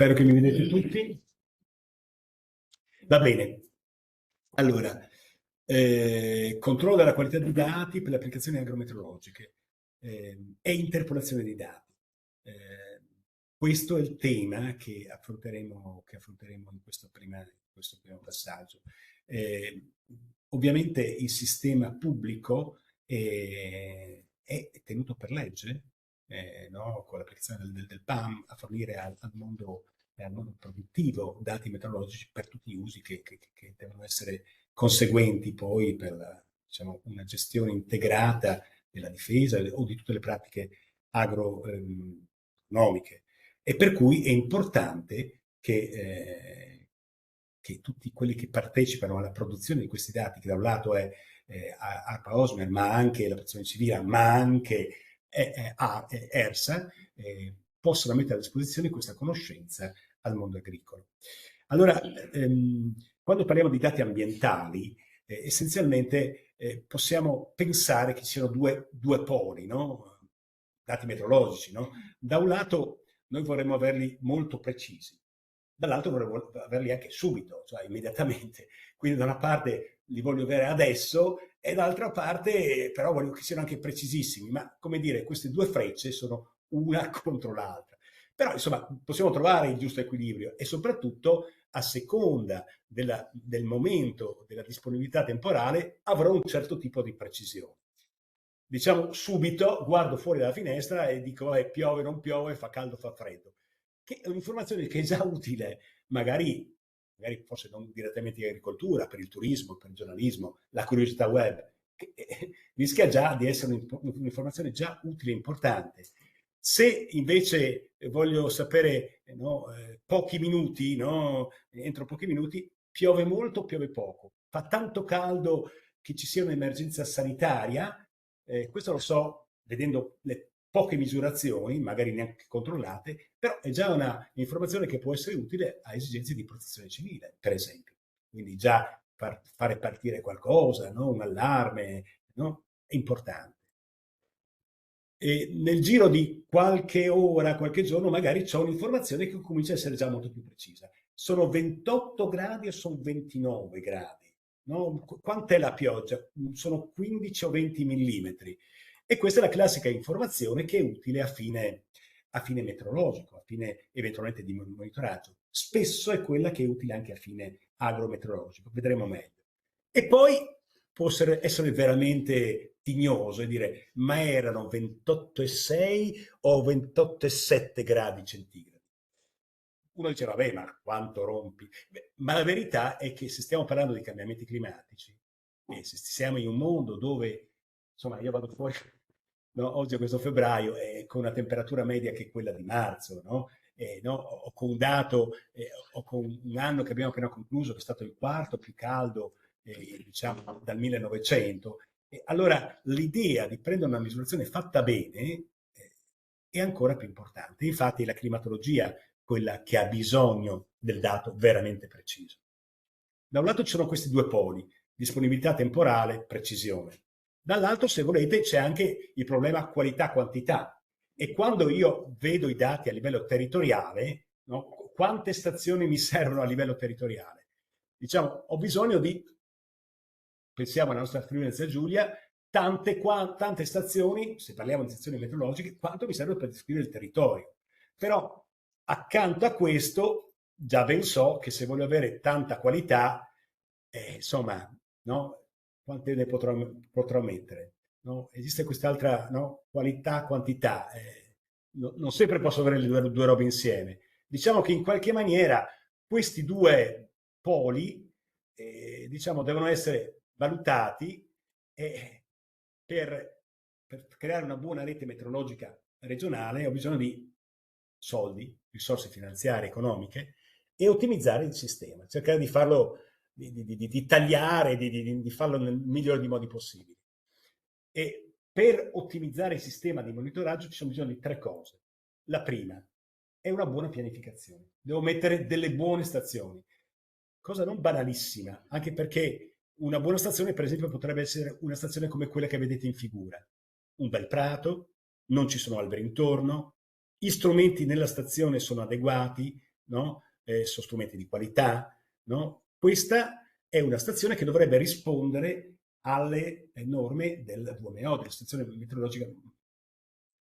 Spero che mi vedete tutti. Va bene. Allora, controllo della qualità dei dati per le applicazioni agrometeorologiche e interpolazione dei dati. Questo è il tema che affronteremo in questo primo passaggio. Ovviamente il sistema pubblico è tenuto per legge, no? Con l'applicazione del PAM, a fornire al mondo produttivo dati meteorologici per tutti gli usi che devono essere conseguenti poi per diciamo, una gestione integrata della difesa o di tutte le pratiche agronomiche. E per cui è importante che tutti quelli che partecipano alla produzione di questi dati, che da un lato è ARPA OSMER, ma anche la protezione civile, ma anche ERSA, possano mettere a disposizione questa conoscenza al mondo agricolo. Allora, quando parliamo di dati ambientali, essenzialmente possiamo pensare che ci siano due poli, no? Dati meteorologici, no? Da un lato noi vorremmo averli molto precisi, dall'altro vorremmo averli anche subito, cioè immediatamente. Quindi da una parte li voglio avere adesso e dall'altra parte però voglio che siano anche precisissimi, ma come dire, queste due frecce sono una contro l'altra. Però insomma possiamo trovare il giusto equilibrio e soprattutto a seconda del momento, della disponibilità temporale, avrò un certo tipo di precisione. Diciamo subito, guardo fuori dalla finestra e dico piove, non piove, fa caldo, fa freddo. Che è un'informazione che è già utile, magari forse non direttamente in agricoltura, per il turismo, per il giornalismo, la curiosità web, che rischia già di essere un'informazione già utile e importante. Se invece voglio sapere pochi minuti, no? Entro pochi minuti, piove molto, piove poco, fa tanto caldo che ci sia un'emergenza sanitaria, questo lo so vedendo le poche misurazioni, magari neanche controllate, però è già una informazione che può essere utile a esigenze di protezione civile, per esempio. Quindi già fare partire qualcosa, no? Un allarme, no? È importante. E nel giro di qualche ora, qualche giorno, magari c'è un'informazione che comincia a essere già molto più precisa. Sono 28 gradi o sono 29 gradi? No? Quant'è la pioggia? Sono 15 o 20 millimetri. E questa è la classica informazione che è utile a fine meteorologico, a fine eventualmente di monitoraggio. Spesso è quella che è utile anche a fine agrometeorologico, vedremo meglio. E poi può essere veramente tignoso e dire ma erano 28,6 o 28,7 gradi centigradi. Uno dice vabbè ma quanto rompi? Beh, ma la verità è che se stiamo parlando di cambiamenti climatici e se siamo in un mondo dove insomma io vado fuori oggi a questo febbraio con una temperatura media che è quella di marzo, no? O con un dato o con un anno che abbiamo appena concluso che è stato il quarto più caldo diciamo dal 1900. Allora l'idea di prendere una misurazione fatta bene è ancora più importante. Infatti la climatologia è quella che ha bisogno del dato veramente preciso. Da un lato ci sono questi due poli, disponibilità temporale, precisione. Dall'altro, se volete, c'è anche il problema qualità-quantità. E quando io vedo i dati a livello territoriale, no, quante stazioni mi servono a livello territoriale? Diciamo, ho bisogno di, pensiamo alla nostra Friuli Venezia Giulia, tante stazioni, se parliamo di stazioni meteorologiche, quanto mi serve per descrivere il territorio. Però accanto a questo, già ben so che se voglio avere tanta qualità, insomma, no? Quante ne potrò mettere? No? Esiste quest'altra qualità-quantità. Non sempre posso avere le due robe insieme. Diciamo che in qualche maniera questi due poli diciamo, devono essere valutati per creare una buona rete meteorologica regionale ho bisogno di soldi, risorse finanziarie, economiche e ottimizzare il sistema, cercare di farlo, di tagliare, di farlo nel migliore dei modi possibili. E per ottimizzare il sistema di monitoraggio ci sono bisogno di tre cose. La prima è una buona pianificazione. Devo mettere delle buone stazioni, cosa non banalissima, anche perché una buona stazione, per esempio, potrebbe essere una stazione come quella che vedete in figura. Un bel prato, non ci sono alberi intorno, gli strumenti nella stazione sono adeguati, no? Sono strumenti di qualità, no? Questa è una stazione che dovrebbe rispondere alle norme del WMO, della stazione meteorologica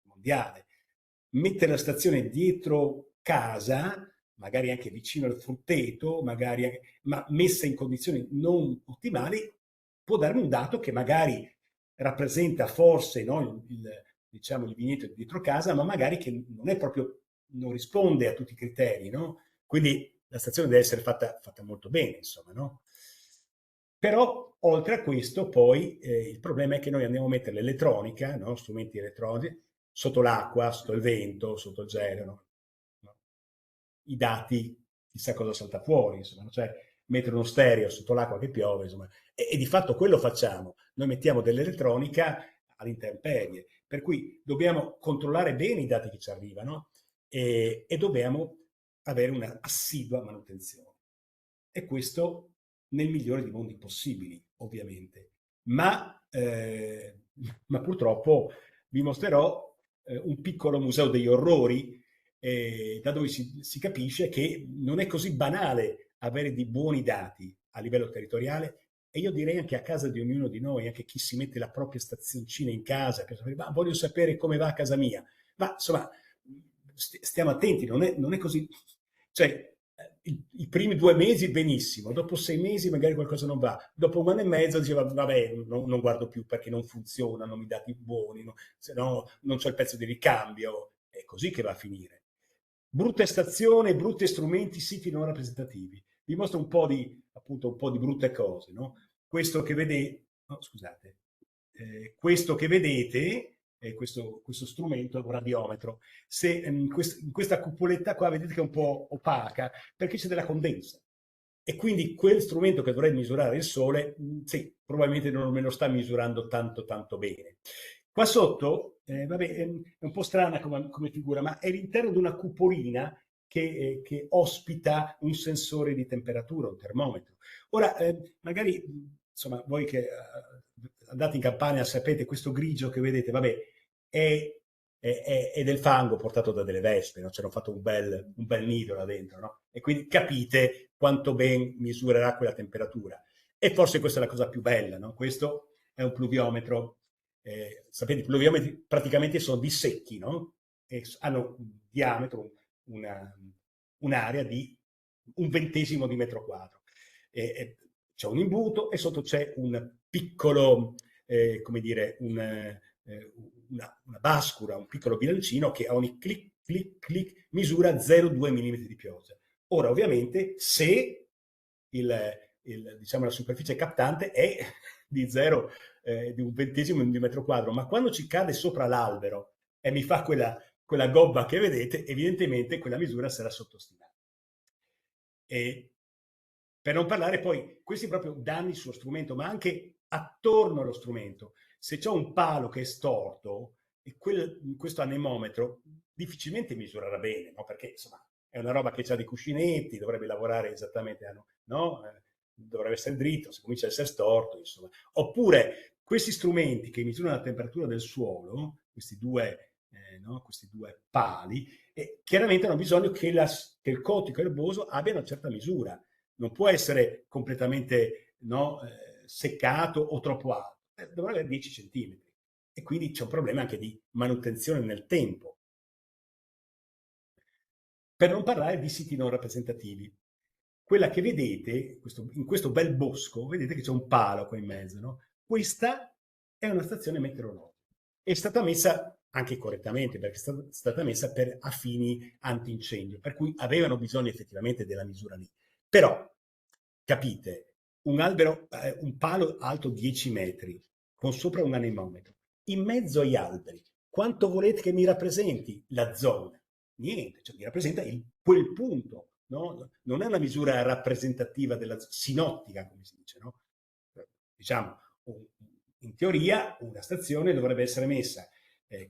mondiale. Mettere la stazione dietro casa, magari anche vicino al frutteto, magari anche, ma messa in condizioni non ottimali, può darmi un dato che magari rappresenta forse, no, diciamo, il vigneto dietro casa, ma magari che non è proprio, non risponde a tutti i criteri, no? Quindi la stazione deve essere fatta molto bene, insomma, no? Però oltre a questo poi il problema è che noi andiamo a mettere l'elettronica, no? Strumenti elettronici, sotto l'acqua, sotto il vento, sotto il gelo, no? I dati, chissà cosa salta fuori, insomma, cioè mettere uno stereo sotto l'acqua che piove, insomma, e di fatto quello facciamo, noi mettiamo dell'elettronica all'intemperie, per cui dobbiamo controllare bene i dati che ci arrivano e dobbiamo avere una assidua manutenzione. E questo nel migliore dei mondi possibili, ovviamente. Ma purtroppo vi mostrerò un piccolo museo degli orrori, da dove si capisce che non è così banale avere dei buoni dati a livello territoriale, e io direi anche a casa di ognuno di noi, anche chi si mette la propria stazioncina in casa, per sapere, ma voglio sapere come va a casa mia. Ma insomma, stiamo attenti, non è così. Cioè, i primi 2 mesi benissimo, dopo 6 mesi magari qualcosa non va, dopo 1 anno e mezzo diceva vabbè, non guardo più perché non funziona, non mi dati buoni, no, se no non c'è il pezzo di ricambio, è così che va a finire. Brutte stazioni, brutti strumenti, siti non rappresentativi. Vi mostro un po' di, appunto, un po' di brutte cose, no? Questo che vedete, no, scusate, questo che vedete è questo strumento è un radiometro. Se in questa cupoletta qua vedete che è un po' opaca perché c'è della condensa, e quindi quel strumento che dovrebbe misurare il sole, sì, probabilmente non me lo sta misurando tanto bene. Qua sotto, vabbè, è un po' strana come figura, ma è all'interno di una cupolina che ospita un sensore di temperatura, un termometro. Ora, magari, insomma, voi che andate in Campania sapete, questo grigio che vedete, vabbè, è del fango portato da delle vespe, no? Ci hanno fatto un bel nido là dentro, no? E quindi capite quanto ben misurerà quella temperatura. E forse questa è la cosa più bella, no? Questo è un pluviometro. Sapete, i pluviometri praticamente sono di secchi, no? E hanno un diametro, un'area di 1/20 di metro quadro. C'è un imbuto e sotto c'è un piccolo, come dire, una bascula, un piccolo bilancino che a ogni clic misura 0,2 mm di pioggia. Ora, ovviamente, se diciamo, la superficie captante è di 0, di 1/20 di metro quadro, ma quando ci cade sopra l'albero e mi fa quella gobba che vedete, evidentemente quella misura sarà sottostimata. E per non parlare poi, questi proprio danni sullo strumento, ma anche attorno allo strumento. Se c'è un palo che è storto, e questo anemometro difficilmente misurerà bene, no? Perché insomma è una roba che ha dei cuscinetti, dovrebbe lavorare esattamente, no? Dovrebbe essere dritto, se comincia a essere storto, insomma. Oppure questi strumenti che misurano la temperatura del suolo, questi due pali, chiaramente hanno bisogno che il cotico erboso abbia una certa misura. Non può essere completamente, no, seccato o troppo alto, dovrà avere 10 centimetri. E quindi c'è un problema anche di manutenzione nel tempo. Per non parlare di siti non rappresentativi. Quella che vedete, in questo bel bosco, vedete che c'è un palo qua in mezzo, no? Questa è una stazione meteorologica. È stata messa anche correttamente, perché è stata messa a fini antincendio, per cui avevano bisogno effettivamente della misura lì. Però, capite, un palo alto 10 metri, con sopra un anemometro, in mezzo agli alberi, quanto volete che mi rappresenti la zona? Niente, cioè mi rappresenta quel punto, no? Non è una misura rappresentativa della sinottica, come si dice, no? Diciamo, in teoria una stazione dovrebbe essere messa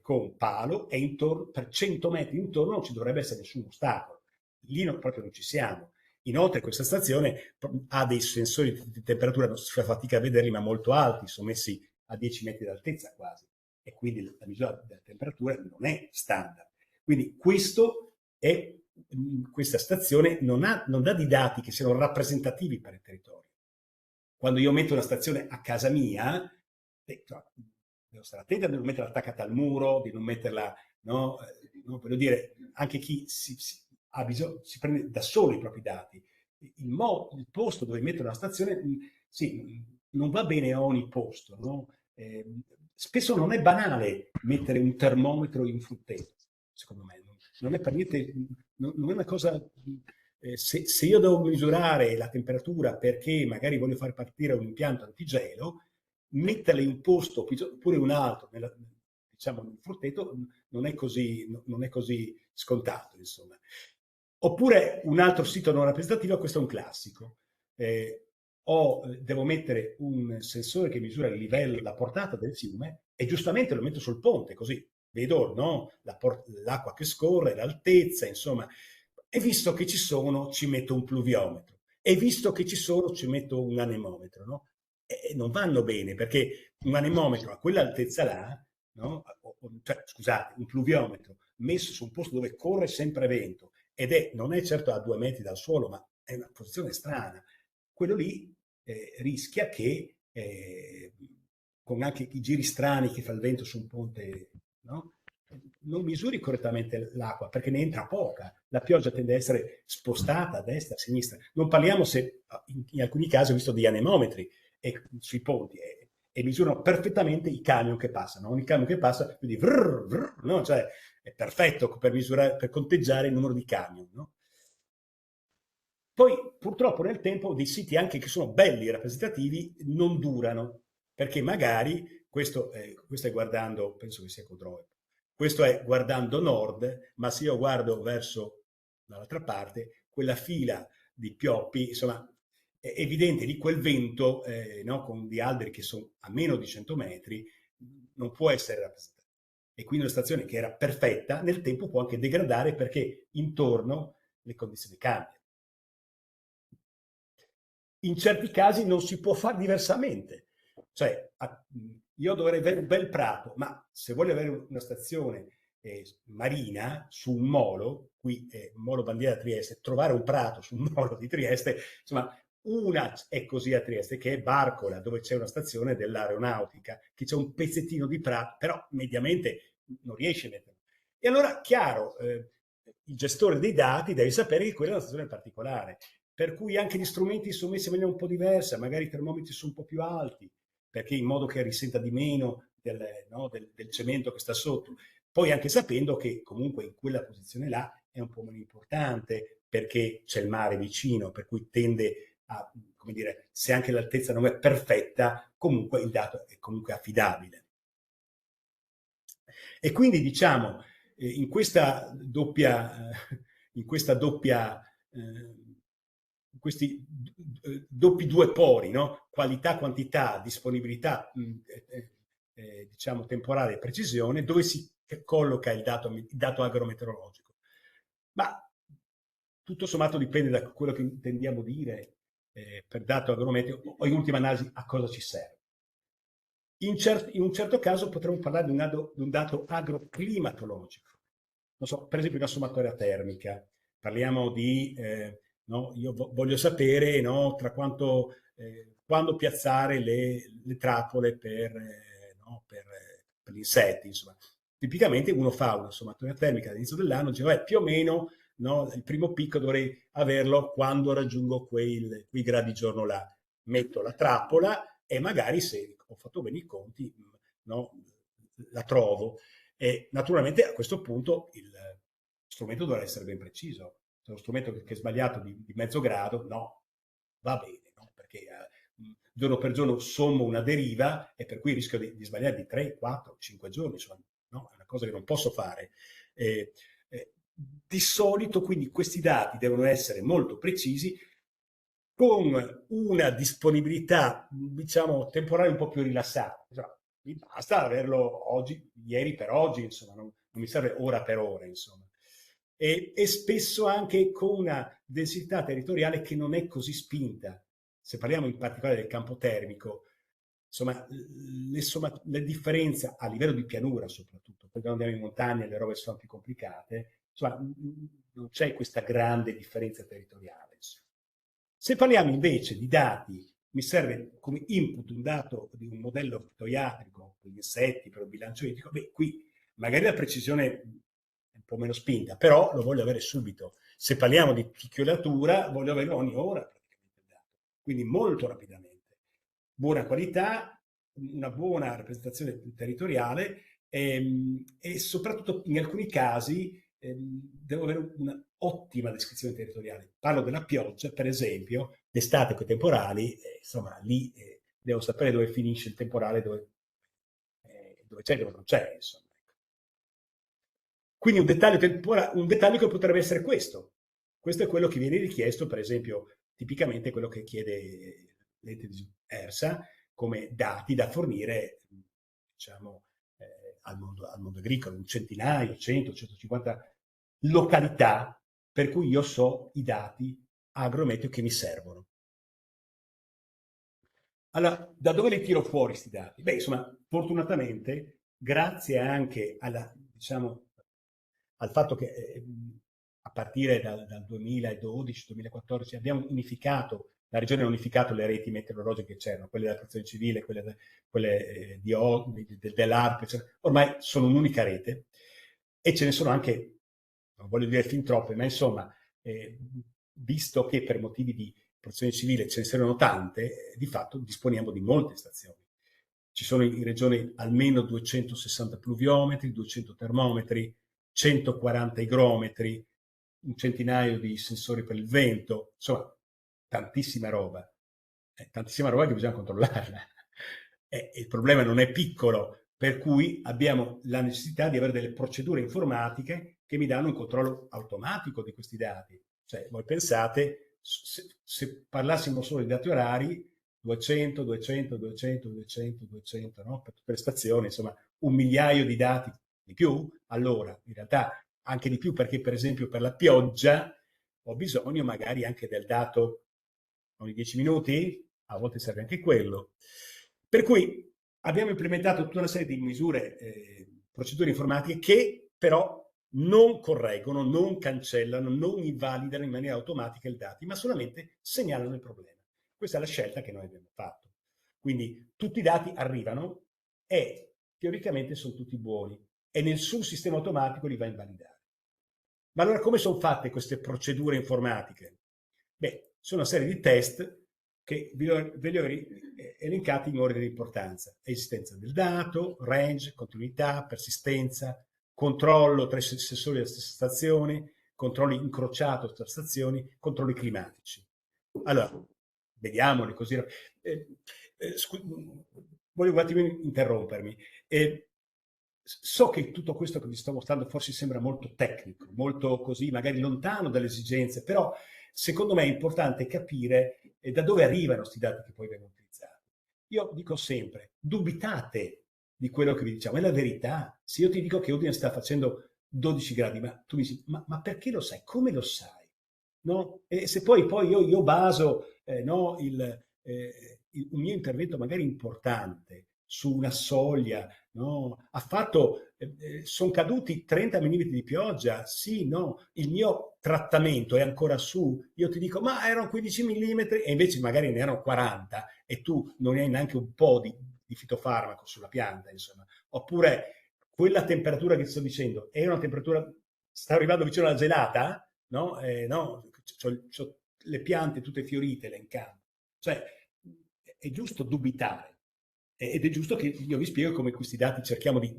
con palo e per 100 metri intorno non ci dovrebbe essere nessun ostacolo. Lì proprio non ci siamo. Inoltre questa stazione ha dei sensori di temperatura, non si fa fatica a vederli, ma molto alti, sono messi a 10 metri d'altezza quasi, e quindi la misura della temperatura non è standard. Quindi questo è questa stazione non dà di dati che siano rappresentativi per il territorio. Quando io metto una stazione a casa mia, devo stare attento a non metterla attaccata al muro, di non metterla, no, voglio dire, anche chi ha bisogno, si prende da solo i propri dati. Il posto dove mettere una stazione, sì, non va bene a ogni posto, no? Spesso non è banale mettere un termometro in frutteto, secondo me, non è per niente, non è una cosa. Se io devo misurare la temperatura perché magari voglio far partire un impianto antigelo, metterla in un posto oppure un altro, diciamo nel frutteto, non è così scontato, insomma. Oppure un altro sito non rappresentativo, questo è un classico. Devo mettere un sensore che misura il livello, la portata del fiume, e giustamente lo metto sul ponte, così vedo, no, l'acqua che scorre, l'altezza, insomma. E visto che ci sono, ci metto un pluviometro. E visto che ci sono, ci metto un anemometro, no? E non vanno bene, perché un anemometro a quell'altezza là, no? Cioè, scusate, un pluviometro messo su un posto dove corre sempre vento, non è certo a 2 metri dal suolo, ma è una posizione strana, quello lì rischia che, con anche i giri strani che fa il vento su un ponte, no? Non misuri correttamente l'acqua perché ne entra poca, la pioggia tende a essere spostata a destra, a sinistra. Non parliamo se in alcuni casi ho visto degli anemometri sui ponti e misurano perfettamente i camion che passano. Ogni camion che passa, quindi vrr, vrr, no? Cioè, è perfetto per conteggiare il numero di camion, no? Poi purtroppo nel tempo dei siti anche che sono belli e rappresentativi non durano, perché magari questo è guardando, penso che sia Codroe, questo è guardando nord, ma se io guardo verso dall'altra parte, quella fila di pioppi, insomma, è evidente di quel vento, no, con di alberi che sono a meno di 100 metri, non può essere rappresentata. E quindi una stazione che era perfetta, nel tempo può anche degradare perché intorno le condizioni cambiano. In certi casi non si può fare diversamente. Cioè, io dovrei avere un bel prato, ma se voglio avere una stazione marina su un molo, qui Molo Bandiera Trieste, trovare un prato su un molo di Trieste, insomma, una è così a Trieste, che è Barcola, dove c'è una stazione dell'aeronautica, che c'è un pezzettino di prato, però mediamente non riesce a metterlo. E allora, chiaro, il gestore dei dati deve sapere che quella è una stazione particolare, per cui anche gli strumenti sono messi in maniera un po' diversa, magari i termometri sono un po' più alti, perché in modo che risenta di meno del cemento che sta sotto. Poi anche sapendo che comunque in quella posizione là è un po' meno importante, perché c'è il mare vicino, per cui tende a, come dire, se anche l'altezza non è perfetta, comunque il dato è comunque affidabile. E quindi diciamo, in questa doppia, in questi doppi due poli, no? Qualità, quantità, disponibilità, diciamo temporale e precisione, dove si colloca il dato agrometeorologico. Ma tutto sommato dipende da quello che intendiamo dire per dato agrometeorologico o in ultima analisi a cosa ci serve. In un certo caso potremmo parlare di un dato agroclimatologico. Non so, per esempio una sommatoria termica. Parliamo di, no, io voglio sapere, no, quando piazzare le trappole no, per gli insetti, insomma. Tipicamente uno fa una sommatoria termica all'inizio dell'anno, dice, più o meno, no, il primo picco dovrei averlo quando raggiungo quei gradi giorno là. Metto la trappola e magari se ho fatto bene i conti, no, la trovo. E naturalmente a questo punto il strumento dovrà essere ben preciso. Se è uno strumento che è sbagliato di mezzo grado, no, va bene, no? Perché giorno per giorno sommo una deriva e per cui rischio di sbagliare di 3, 4, 5 giorni, insomma, no? È una cosa che non posso fare. Di solito quindi questi dati devono essere molto precisi, con una disponibilità, diciamo, temporale un po' più rilassata. Cioè, mi basta averlo oggi, ieri per oggi, insomma, non mi serve ora per ora, insomma. E spesso anche con una densità territoriale che non è così spinta. Se parliamo in particolare del campo termico, insomma, le differenze a livello di pianura soprattutto, poi quando andiamo in montagna le robe sono più complicate, insomma, non c'è questa grande differenza territoriale. Se parliamo invece di dati, mi serve come input un dato di un modello fitoiatrico per gli insetti, per un bilancio idrico, beh, qui magari la precisione è un po' meno spinta, però lo voglio avere subito. Se parliamo di picchiolatura, voglio averlo ogni ora praticamente il dato, quindi molto rapidamente. Buona qualità, una buona rappresentazione territoriale e soprattutto in alcuni casi devo avere un'ottima descrizione territoriale. Parlo della pioggia, per esempio, d'estate con i temporali, insomma, lì devo sapere dove finisce il temporale, dove c'è e dove non c'è, insomma. Quindi un dettaglio che potrebbe essere questo. Questo è quello che viene richiesto, per esempio, tipicamente quello che chiede l'ente di ERSA come dati da fornire, diciamo, al mondo agricolo, un centinaio, 100, 150 località per cui io so i dati agrometeo che mi servono. Allora, da dove li tiro fuori questi dati? Beh, insomma, fortunatamente, grazie anche diciamo, al fatto che a partire dal 2012-2014 abbiamo unificato, la regione ha unificato le reti meteorologiche che c'erano, quelle della protezione civile, quelle dell'ARP, ormai sono un'unica rete e ce ne sono anche, non voglio dire fin troppe, ma insomma, visto che per motivi di protezione civile ce ne saranno tante, di fatto disponiamo di molte stazioni. Ci sono in regione almeno 260 pluviometri, 200 termometri, 140 igrometri, un centinaio di sensori per il vento, insomma, tantissima roba che bisogna controllarla. Il problema non è piccolo, per cui abbiamo la necessità di avere delle procedure informatiche che mi danno un controllo automatico di questi dati. Cioè, voi pensate, se parlassimo solo di dati orari, 200, 200, 200, 200, 200, no? Per tutte le stazioni, insomma, un migliaio di dati di più. Allora, in realtà anche di più perché, per esempio, per la pioggia ho bisogno magari anche del dato ogni 10 minuti, a volte serve anche quello. Per cui abbiamo implementato tutta una serie di misure, procedure informatiche che però non correggono, non cancellano, non invalidano in maniera automatica i dati, ma solamente segnalano il problema. Questa è la scelta che noi abbiamo fatto. Quindi tutti i dati arrivano e teoricamente sono tutti buoni e nel suo sistema automatico li va a invalidare. Ma allora come sono fatte queste procedure informatiche? Beh, sono una serie di test che ve li ho elencati in ordine di importanza. Esistenza del dato, range, continuità, persistenza, controllo tra i sensori della stessa stazione, controlli incrociato tra stazioni, controlli climatici. Allora, vediamoli così. Voglio un attimo interrompermi. So che tutto questo che vi sto mostrando forse sembra molto tecnico, molto così, magari lontano dalle esigenze, però secondo me è importante capire da dove arrivano questi dati che poi vengono utilizzati. Io dico sempre, dubitate di quello che vi diciamo, è la verità. Se io ti dico che Udine sta facendo 12 gradi, ma tu mi dici, ma perché lo sai? Come lo sai? No? E se poi io baso no, il mio intervento magari importante su una soglia, no? Sono caduti 30 mm di pioggia, sì, no, il mio trattamento è ancora su, io ti dico, ma erano 15 mm e invece magari ne erano 40 e tu non hai neanche un po' di fitofarmaco sulla pianta, insomma. Oppure quella temperatura che ti sto dicendo, è una temperatura, sta arrivando vicino alla gelata, no? No, c'ho le piante tutte fiorite, le in campo. Cioè, è giusto dubitare ed è giusto che io vi spiego come questi dati cerchiamo di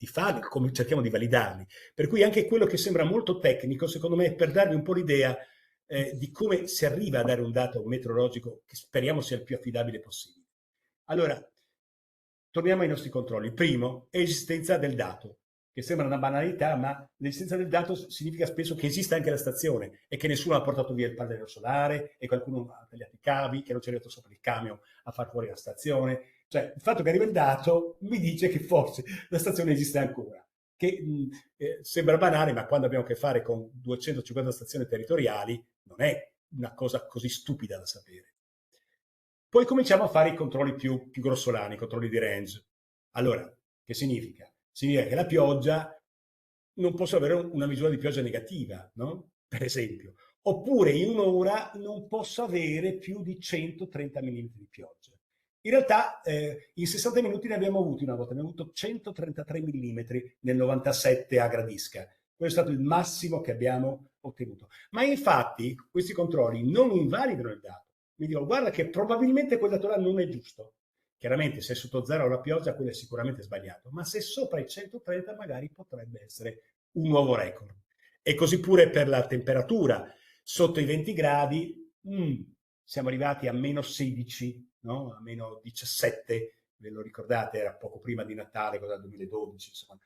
farli, come cerchiamo di validarli. Per cui anche quello che sembra molto tecnico, secondo me, è per darvi un po' l'idea di come si arriva a dare un dato meteorologico che speriamo sia il più affidabile possibile. Allora, torniamo ai nostri controlli. Primo, esistenza del dato, che sembra una banalità, ma l'esistenza del dato significa spesso che esiste anche la stazione e che nessuno ha portato via il pannello solare e qualcuno ha tagliato i cavi, che non c'è arrivato sopra il camion a far fuori la stazione. Cioè, il fatto che arriva il dato mi dice che forse la stazione esiste ancora, che sembra banale, ma quando abbiamo a che fare con 250 stazioni territoriali non è una cosa così stupida da sapere. Poi cominciamo a fare i controlli più grossolani, i controlli di range. Allora, che significa? Significa che la pioggia non posso avere una misura di pioggia negativa, no? per esempio, oppure in un'ora non posso avere più di 130 mm di pioggia. In realtà in 60 minuti ne abbiamo avuti una volta, ne abbiamo avuto 133 mm nel 97 a Gradisca. Questo è stato il massimo che abbiamo ottenuto. Ma infatti questi controlli non invalidano il dato. Mi dicono, guarda che probabilmente quel dato là non è giusto. Chiaramente se è sotto zero la pioggia, quello è sicuramente sbagliato, ma se sopra i 130 magari potrebbe essere un nuovo record. E così pure per la temperatura. Sotto i 20 gradi siamo arrivati a meno 16, no? A meno 17, ve lo ricordate, era poco prima di Natale, cosa 2012, insomma,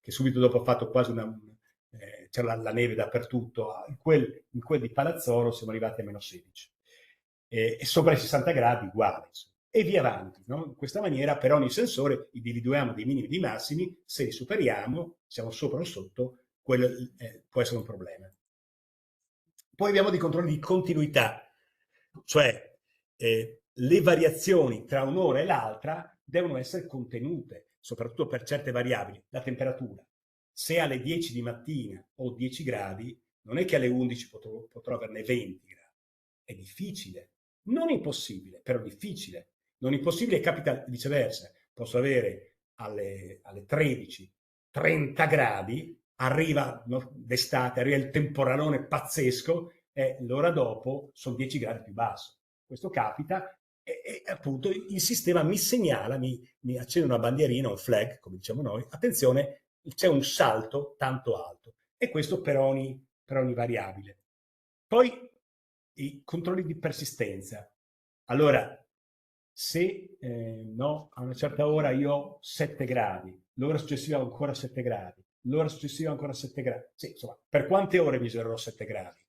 che subito dopo ha fatto quasi c'era la neve dappertutto. In quel di Palazzolo siamo arrivati a meno 16. E sopra i 60 gradi uguale. Insomma. E via avanti. No? In questa maniera per ogni sensore individuiamo dei minimi e dei massimi, se li superiamo, siamo sopra o sotto, quello può essere un problema. Poi abbiamo dei controlli di continuità, cioè le variazioni tra un'ora e l'altra devono essere contenute, soprattutto per certe variabili. La temperatura. Se alle 10 di mattina ho 10 gradi, non è che alle 11 potrò averne 20 gradi. È difficile. Non impossibile, però difficile. Non impossibile capita viceversa. Posso avere alle 13 30 gradi, arriva d'estate, arriva il temporalone pazzesco e l'ora dopo sono 10 gradi più basso. Questo capita e appunto il sistema mi segnala, mi accende una bandierina, un flag, come diciamo noi, attenzione, c'è un salto tanto alto. E questo per ogni variabile. Poi i controlli di persistenza. Allora, se no, a una certa ora io ho 7 gradi, l'ora successiva ho ancora 7 gradi, l'ora successiva ancora 7 gradi. Sì, insomma, per quante ore misurerò 7 gradi?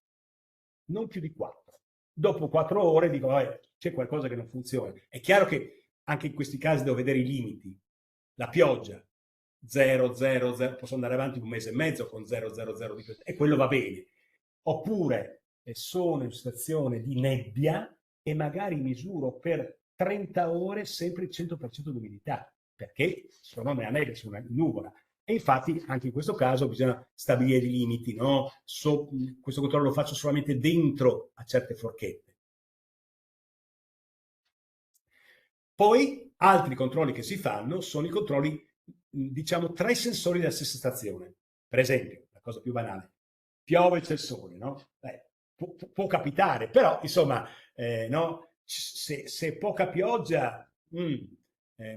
Non più di 4. Dopo 4 ore dico, vabbè, c'è qualcosa che non funziona. È chiaro che anche in questi casi devo vedere i limiti. La pioggia, 0, 0, 0, posso andare avanti un mese e mezzo con 0, 0, 0 di pioggia, e quello va bene. Oppure sono in situazione di nebbia e magari misuro per 30 ore sempre il 100% di umidità, perché sono nella nebbia, sono in nuvola. E infatti anche in questo caso bisogna stabilire i limiti, no? Questo controllo lo faccio solamente dentro a certe forchette. Poi altri controlli che si fanno sono i controlli, diciamo, tra i sensori della stessa stazione. Per esempio, la cosa più banale, piove c'è il sole, no? Può capitare, però insomma, no? Se poca pioggia,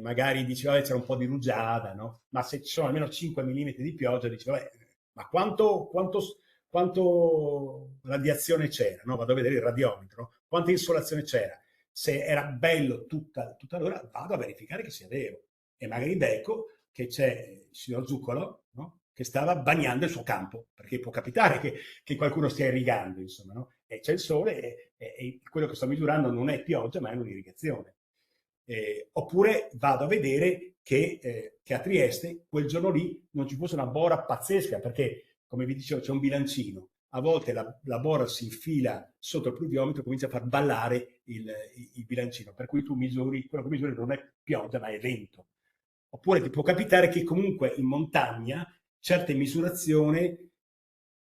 magari dici, vabbè, c'era un po' di rugiada, no? Ma se ci sono almeno 5 mm di pioggia, dici, vabbè, ma quanto radiazione c'era, no? Vado a vedere il radiometro, quanta insolazione c'era. Se era bello tutta l'ora, vado a verificare che sia vero. E magari becco che c'è il signor Zuccolo, no? Che stava bagnando il suo campo, perché può capitare che qualcuno stia irrigando, insomma, no? E c'è il sole e quello che sto misurando non è pioggia, ma è un'irrigazione. Oppure vado a vedere che a Trieste quel giorno lì non ci fosse una bora pazzesca, perché, come vi dicevo, c'è un bilancino. A volte la bora si infila sotto il pluviometro e comincia a far ballare il bilancino, per cui tu misuri, quello che misuri non è pioggia, ma è vento. Oppure ti può capitare che comunque in montagna certe misurazioni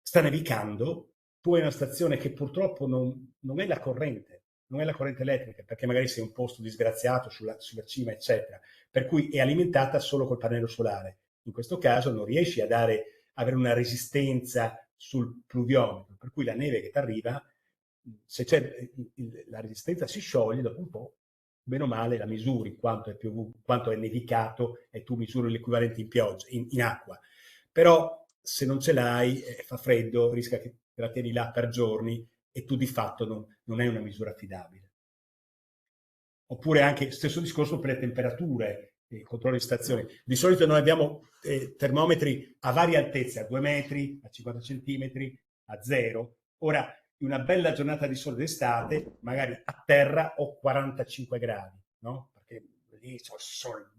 sta nevicando, tu hai una stazione che purtroppo non è la corrente, non è la corrente elettrica, perché magari sei un posto disgraziato sulla cima, eccetera, per cui è alimentata solo col pannello solare. In questo caso non riesci a avere una resistenza sul pluviometro, per cui la neve che ti arriva, se c'è la resistenza si scioglie dopo un po', bene o male la misuri quanto è nevicato e tu misuri l'equivalente in pioggia, in acqua. Però se non ce l'hai, fa freddo, rischia che te la tieni là per giorni e tu di fatto non hai una misura affidabile. Oppure anche stesso discorso per le temperature, controllo di stazione. Di solito noi abbiamo termometri a varie altezze, a 2 metri, a 50 centimetri, a 0. Ora, in una bella giornata di sole d'estate, magari a terra ho 45 gradi, no? Perché lì c'è il sole,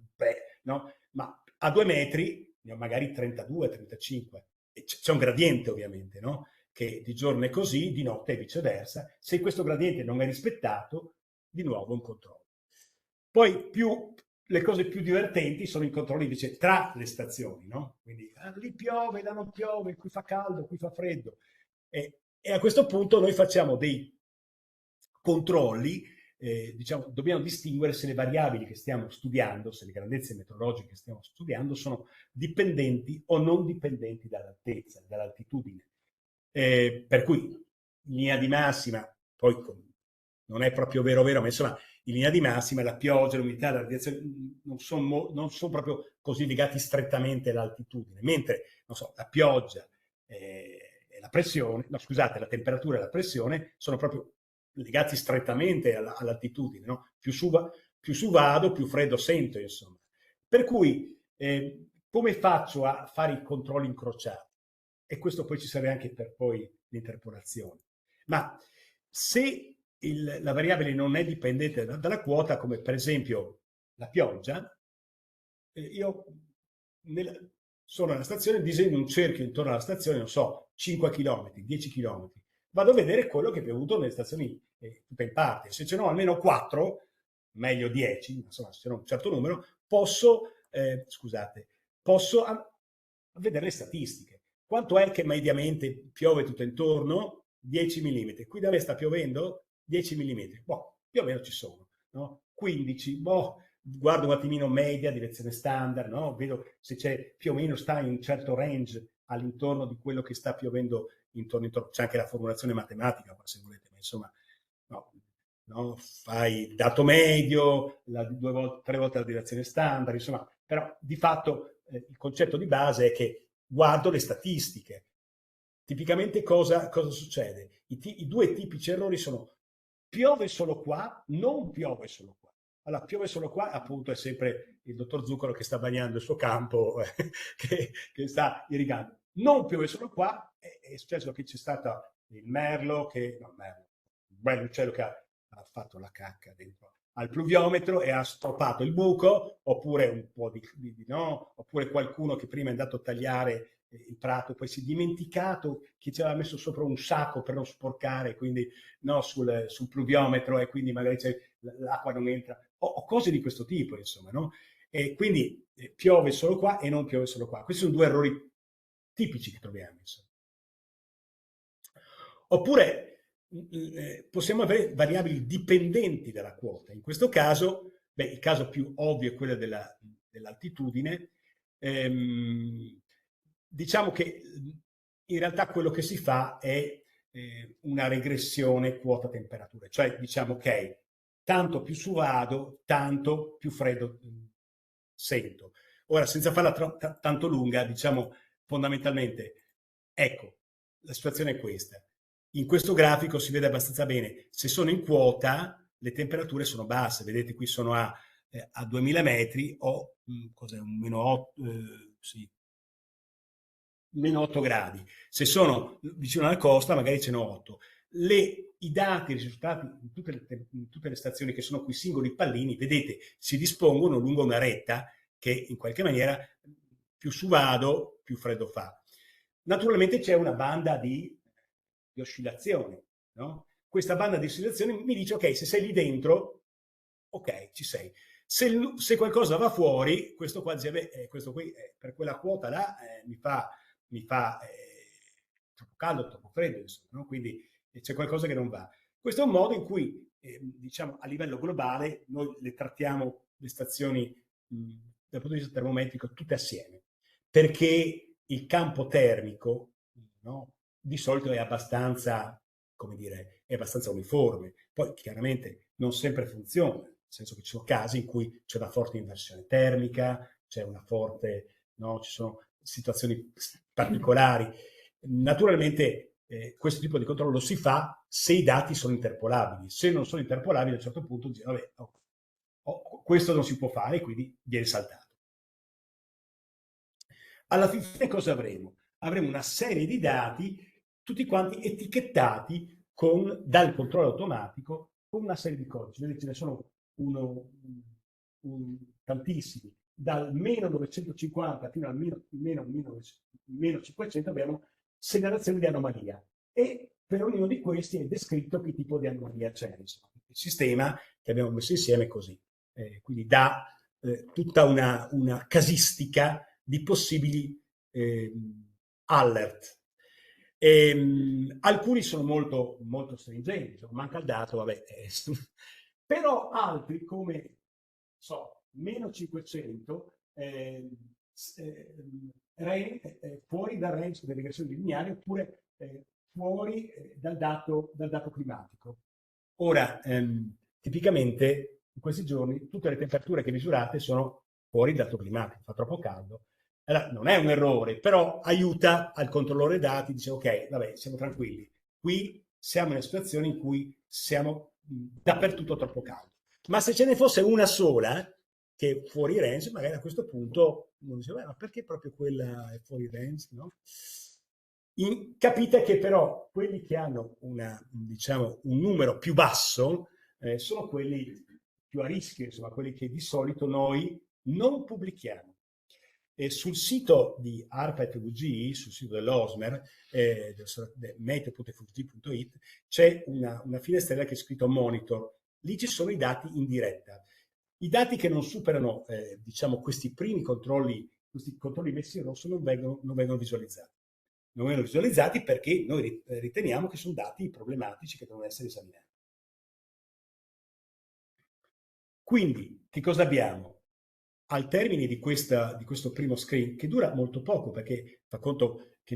no? Ma a 2 metri ne ho magari 32, 35. E c'è un gradiente ovviamente, no? Che di giorno è così, di notte è viceversa. Se questo gradiente non è rispettato, di nuovo un controllo. Poi le cose più divertenti sono i controlli invece tra le stazioni, no? Quindi lì piove, là non piove, qui fa caldo, qui fa freddo. E a questo punto noi facciamo dei controlli, diciamo, dobbiamo distinguere se le variabili che stiamo studiando, se le grandezze meteorologiche che stiamo studiando sono dipendenti o non dipendenti dall'altezza, dall'altitudine. Per cui in linea di massima, poi non è proprio vero, ma insomma, in linea di massima la pioggia, l'umidità, la radiazione non sono proprio così legati strettamente all'altitudine, mentre, non so, la pioggia e la pressione, no scusate, la temperatura e la pressione sono proprio legati strettamente all'altitudine, no? Più su vado, più freddo sento, insomma. Per cui, come faccio a fare i controlli incrociati? E questo poi ci serve anche per poi l'interpolazione. Ma se la variabile non è dipendente dalla quota, come per esempio la pioggia, io sono alla stazione, disegno un cerchio intorno alla stazione, non so, 5 km, 10 km. Vado a vedere quello che è piovuto nelle stazioni tutte in parte. Se ce n'ho almeno 4, meglio 10, insomma, se ce n'ho un certo numero, posso vedere le statistiche. Quanto è che mediamente piove tutto intorno? 10 mm. Qui da me sta piovendo 10 mm. Boh, più o meno ci sono, no? 15, boh, guardo un attimino media, direzione standard, no? Vedo se c'è più o meno sta in un certo range all'intorno di quello che sta piovendo intorno. C'è anche la formulazione matematica, se volete, ma insomma, no, fai il dato medio, 3 volte la direzione standard, insomma, però di fatto il concetto di base è che guardo le statistiche. Tipicamente cosa succede? I due tipici errori sono: piove solo qua, non piove solo qua. Allora, piove solo qua, appunto, è sempre il dottor Zuccaro che sta bagnando il suo campo, che sta irrigando. Non piove solo qua, è successo che c'è stato il merlo, un bel uccello che ha fatto la cacca dentro al pluviometro e ha stoppato il buco, oppure un po' no, oppure qualcuno che prima è andato a tagliare il prato, poi si è dimenticato che ci aveva messo sopra un sacco per non sporcare, quindi no, sul pluviometro, e quindi magari l'acqua non entra, o cose di questo tipo, insomma, no? E quindi piove solo qua e non piove solo qua. Questi sono due errori tipici che troviamo, insomma. Oppure possiamo avere variabili dipendenti dalla quota. In questo caso, il caso più ovvio è quello dell'altitudine. Diciamo che in realtà quello che si fa è una regressione quota-temperatura, cioè diciamo ok, tanto più su vado, tanto più freddo sento. Ora, senza farla tanto lunga, diciamo fondamentalmente, ecco, la situazione è questa. In questo grafico si vede abbastanza bene. Se sono in quota, le temperature sono basse. Vedete, qui sono a 2000 metri o cos'è, un meno 8, sì, meno 8 gradi. Se sono vicino alla costa, magari ce n'ho 8. I dati, i risultati in tutte le stazioni che sono qui singoli pallini, vedete, si dispongono lungo una retta che in qualche maniera più su vado, più freddo fa. Naturalmente c'è una banda di oscillazione, no? Questa banda di oscillazione mi dice ok, se sei lì dentro, ok, ci sei. Se qualcosa va fuori, questo qua questo qui per quella quota là mi fa troppo caldo, troppo freddo, insomma, no? Quindi c'è qualcosa che non va. Questo è un modo in cui, diciamo, a livello globale noi le trattiamo le stazioni dal punto di vista termometrico tutte assieme, perché il campo termico, no, di solito è abbastanza, come dire, è abbastanza uniforme. Poi chiaramente non sempre funziona, nel senso che ci sono casi in cui c'è una forte inversione termica, c'è una forte, no, ci sono situazioni particolari. Naturalmente questo tipo di controllo lo si fa se i dati sono interpolabili. Se non sono interpolabili, a un certo punto dice, vabbè, questo non si può fare, quindi viene saltato. Alla fine cosa avremo? Avremo una serie di dati, tutti quanti etichettati dal controllo automatico con una serie di codici. Vedete, ce ne sono tantissimi. Dal meno 950 fino al meno 500 abbiamo segnalazioni di anomalia, e per ognuno di questi è descritto che tipo di anomalia c'è. Insomma. Il sistema che abbiamo messo insieme è così, quindi dà tutta una casistica di possibili alert. Alcuni sono molto, molto stringenti, cioè, manca il dato, vabbè. Però altri come, so, meno 500, fuori dal range delle regressioni lineari, oppure fuori dal dato climatico. Ora, tipicamente in questi giorni tutte le temperature che misurate sono fuori dal dato climatico, fa troppo caldo. Allora, non è un errore, però aiuta al controllore dati, dice ok, vabbè, siamo tranquilli. Qui siamo in una situazione in cui siamo dappertutto troppo caldo. Ma se ce ne fosse una sola che è fuori range, magari a questo punto uno dice, ma perché proprio quella è fuori range, no? Capite che però quelli che hanno diciamo, un numero più basso sono quelli più a rischio, insomma, quelli che di solito noi non pubblichiamo. E sul sito di ARPA e FVG, sul sito dell'OSMER, meteo.fvg.it, c'è una finestrella che è scritto Monitor. Lì ci sono i dati in diretta. I dati che non superano diciamo, questi controlli messi in rosso non vengono visualizzati. Non vengono visualizzati perché noi riteniamo che sono dati problematici che devono essere esaminati. Quindi, che cosa abbiamo? Al termine di questo primo screen, che dura molto poco, perché fa conto che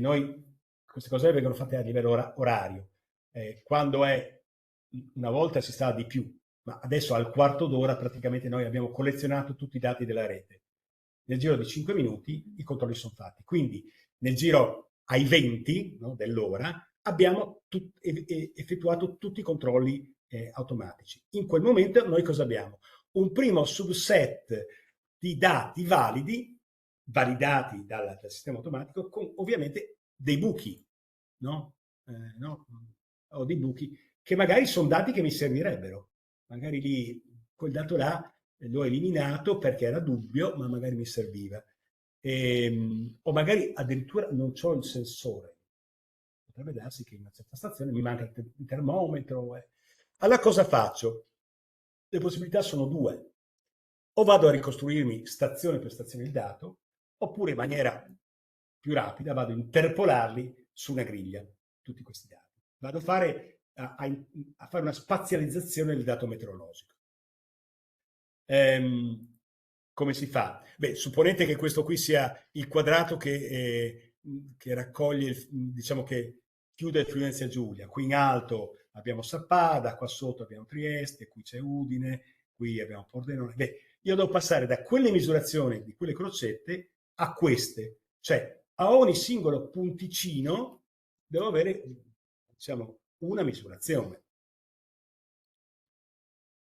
queste cose vengono fatte a livello orario. Quando una volta si stava di più, ma adesso al quarto d'ora praticamente noi abbiamo collezionato tutti i dati della rete. Nel giro di 5 minuti i controlli sono fatti. Quindi nel giro ai 20, no, dell'ora abbiamo effettuato tutti i controlli automatici. In quel momento noi cosa abbiamo? Un primo subset di dati validati dal sistema automatico, con ovviamente dei buchi, no? Ho dei buchi che magari sono dati che mi servirebbero. Magari lì, quel dato là l'ho eliminato perché era dubbio, ma magari mi serviva. O magari addirittura non ho il sensore. Potrebbe darsi che in una certa stazione mi manca il termometro. Allora cosa faccio? Le possibilità sono due. O vado a ricostruirmi stazione per stazione il dato, oppure in maniera più rapida vado a interpolarli su una griglia, tutti questi dati. Vado a fare una spazializzazione del dato meteorologico. Come si fa? Beh, supponete che questo qui sia il quadrato che raccoglie, diciamo che chiude il Friuli Giulia. Qui in alto abbiamo Sappada, qua sotto abbiamo Trieste, qui c'è Udine, qui abbiamo Pordenone. Beh, io devo passare da quelle misurazioni di quelle crocette a queste, cioè a ogni singolo punticino devo avere, diciamo, una misurazione.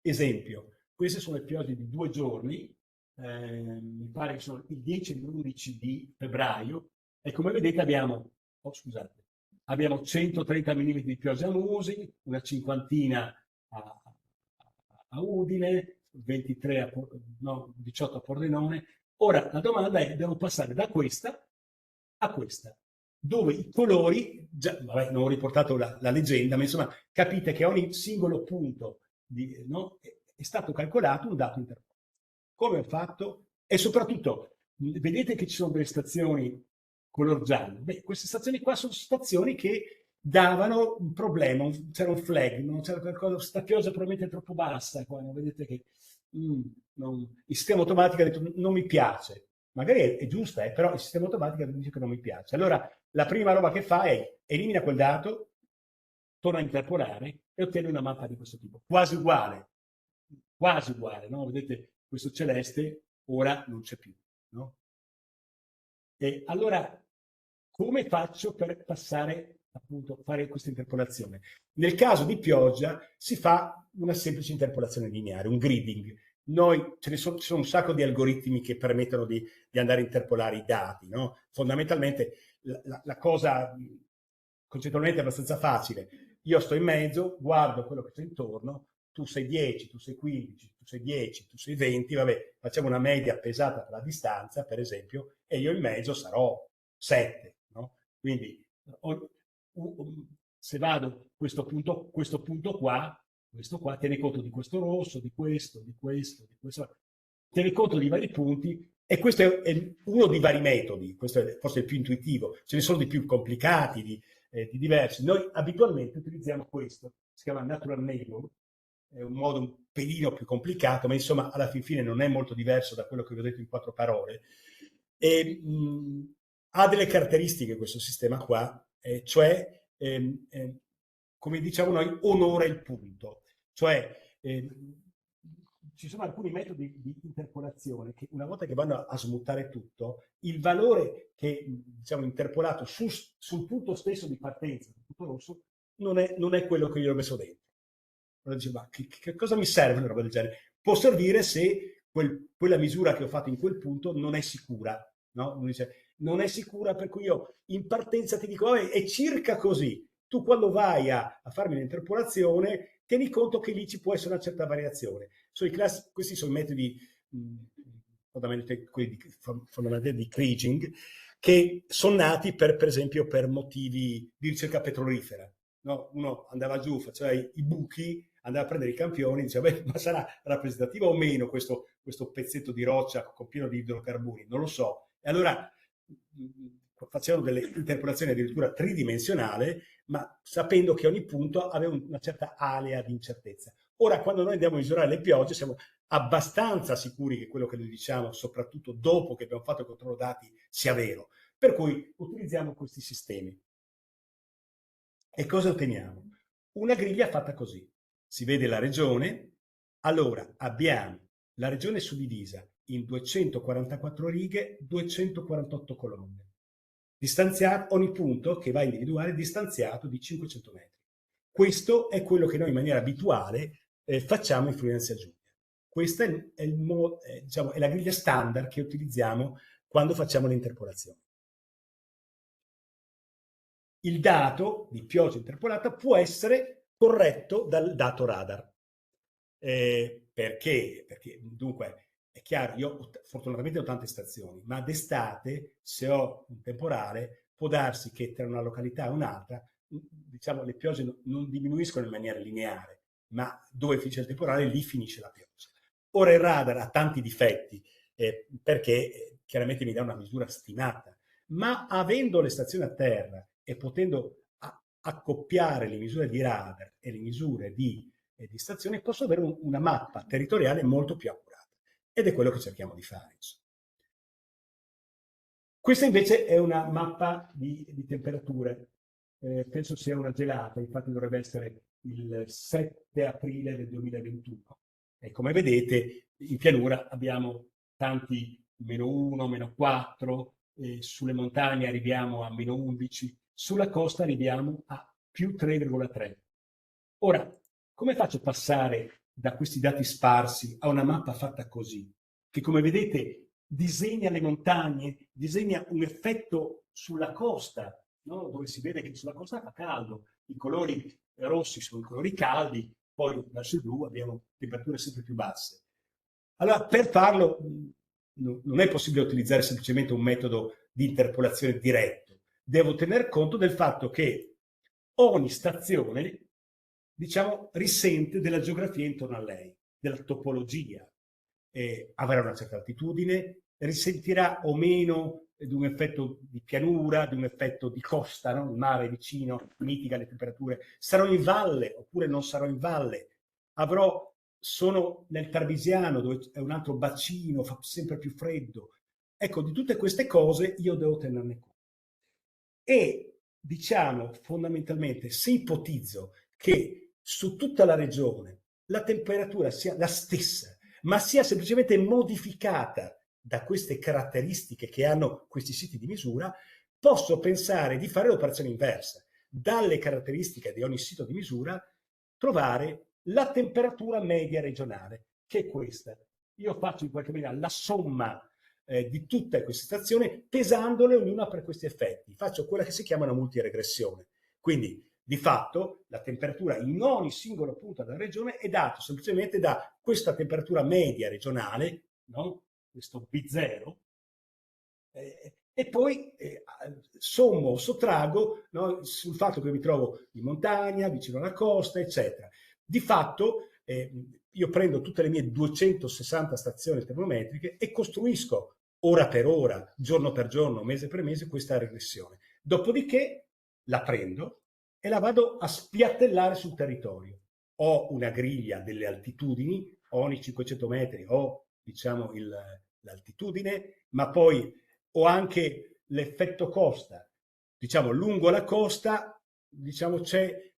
Esempio, queste sono le piogge di 2 giorni, mi pare che sono il 10 e l'11 di febbraio, e come vedete abbiamo 130 mm di pioggia a Musi, una cinquantina a Udine, 18 a Pordenone. Ora la domanda è, devo passare da questa a questa, dove i colori, vabbè, non ho riportato la leggenda, ma insomma capite che a ogni singolo punto no, è stato calcolato un dato interpolato. Come ho fatto? E soprattutto, vedete che ci sono delle stazioni color giallo. Beh, queste stazioni qua sono stazioni che davano un problema, c'era un flag, non c'era qualcosa, questa pioggia probabilmente è troppo bassa, qua, no? Vedete che il sistema automatico ha detto non mi piace. Magari è giusta, però il sistema automatico dice che non mi piace. Allora, la prima roba che fa è elimina quel dato, torna a interpolare e ottiene una mappa di questo tipo, quasi uguale, no? Vedete, questo celeste ora non c'è più, no? E allora, come faccio per passare, appunto, fare questa interpolazione? Nel caso di pioggia si fa una semplice interpolazione lineare, un gridding. Ci sono un sacco di algoritmi che permettono di andare a interpolare i dati, no? Fondamentalmente la cosa concettualmente è abbastanza facile. Io sto in mezzo, guardo quello che c'è intorno, tu sei 10, tu sei 15, tu sei 10, tu sei 20, vabbè, facciamo una media pesata per la distanza, per esempio, e io in mezzo sarò 7, no? Quindi se vado questo punto qua, questo qua tiene conto di questo rosso, di questo, tiene conto di vari punti, e questo è uno dei vari metodi, questo è forse il più intuitivo, ce ne sono di più complicati, di diversi. Noi abitualmente utilizziamo questo, si chiama Natural Neighbor, è un modo un pelino più complicato, ma insomma alla fin fine non è molto diverso da quello che vi ho detto in 4 parole. E, ha delle caratteristiche questo sistema qua, cioè, come diciamo noi, onora il punto. Cioè, ci sono alcuni metodi di interpolazione che una volta che vanno a smuttare tutto, il valore che diciamo interpolato sul punto stesso di partenza, il punto rosso, non è quello che io ho messo dentro. Allora dice, ma che cosa mi serve una roba del genere? Può servire se quella misura che ho fatto in quel punto non è sicura. No? Uno dice, non è sicura, per cui io in partenza ti dico, vabbè, è circa così. Tu quando vai a farmi un'interpolazione, tieni conto che lì ci può essere una certa variazione. Questi sono i metodi fondamentalmente di Kriging, che sono nati per esempio per motivi di ricerca petrolifera. No? Uno andava giù, faceva i buchi, andava a prendere i campioni, diceva, beh, ma sarà rappresentativo o meno questo pezzetto di roccia con pieno di idrocarburi? Non lo so. E allora facevano delle interpolazioni addirittura tridimensionali, ma sapendo che ogni punto aveva una certa area di incertezza. Ora, quando noi andiamo a misurare le piogge, siamo abbastanza sicuri che quello che noi diciamo, soprattutto dopo che abbiamo fatto il controllo dati, sia vero. Per cui utilizziamo questi sistemi. E cosa otteniamo? Una griglia fatta così. Si vede la regione, allora abbiamo la regione suddivisa in 244 righe, 248 colonne. Ogni punto che va a individuare distanziato di 500 metri. Questo è quello che noi in maniera abituale facciamo in Friuli Giulia. Questa è la griglia standard che utilizziamo quando facciamo le interpolazioni. Il dato di pioggia interpolata può essere corretto dal dato radar. Perché? Perché dunque è chiaro, io fortunatamente ho tante stazioni, ma d'estate, se ho un temporale, può darsi che tra una località e un'altra, diciamo, le piogge non diminuiscono in maniera lineare, ma dove finisce il temporale, lì finisce la pioggia. Ora il radar ha tanti difetti, perché chiaramente mi dà una misura stimata, ma avendo le stazioni a terra e potendo accoppiare le misure di radar e le misure di stazione, posso avere una mappa territoriale molto più accurata. Ed è quello che cerchiamo di fare. Questa invece è una mappa di temperature. Penso sia una gelata, infatti dovrebbe essere il 7 aprile del 2021. E come vedete, in pianura abbiamo tanti -1, -4, sulle montagne arriviamo a -11, sulla costa arriviamo a +3,3. Ora, come faccio a passare da questi dati sparsi a una mappa fatta così? Che come vedete disegna le montagne, disegna un effetto sulla costa, no? Dove si vede che sulla costa fa caldo, i colori rossi sono i colori caldi, poi verso il blu abbiamo temperature sempre più basse. Allora, per farlo non è possibile utilizzare semplicemente un metodo di interpolazione diretto. Devo tener conto del fatto che ogni stazione, diciamo, risente della geografia intorno a lei, della topologia. Avrà una certa altitudine, risentirà o meno di un effetto di pianura, di un effetto di costa, no? Il mare vicino mitiga le temperature. Sarò in valle oppure non sarò in valle. Sono nel Tarvisiano, dove è un altro bacino, fa sempre più freddo. Ecco, di tutte queste cose io devo tenerne conto. E diciamo fondamentalmente, se ipotizzo che su tutta la regione la temperatura sia la stessa, ma sia semplicemente modificata da queste caratteristiche che hanno questi siti di misura, posso pensare di fare l'operazione inversa. Dalle caratteristiche di ogni sito di misura, trovare la temperatura media regionale, che è questa. Io faccio in qualche maniera la somma di tutte queste stazioni, pesandole ognuna per questi effetti. Faccio quella che si chiama una multiregressione. Quindi, di fatto, la temperatura in ogni singolo punto della regione è data semplicemente da questa temperatura media regionale, no? Questo B0, e poi sommo o sottrago, no? Sul fatto che mi trovo in montagna, vicino alla costa, eccetera. Di fatto, io prendo tutte le mie 260 stazioni termometriche e costruisco ora per ora, giorno per giorno, mese per mese, questa regressione. Dopodiché la prendo e la vado a spiattellare sul territorio. Ho una griglia delle altitudini, ogni 500 metri ho, diciamo, l'altitudine, ma poi ho anche l'effetto costa. Diciamo, lungo la costa, diciamo, c'è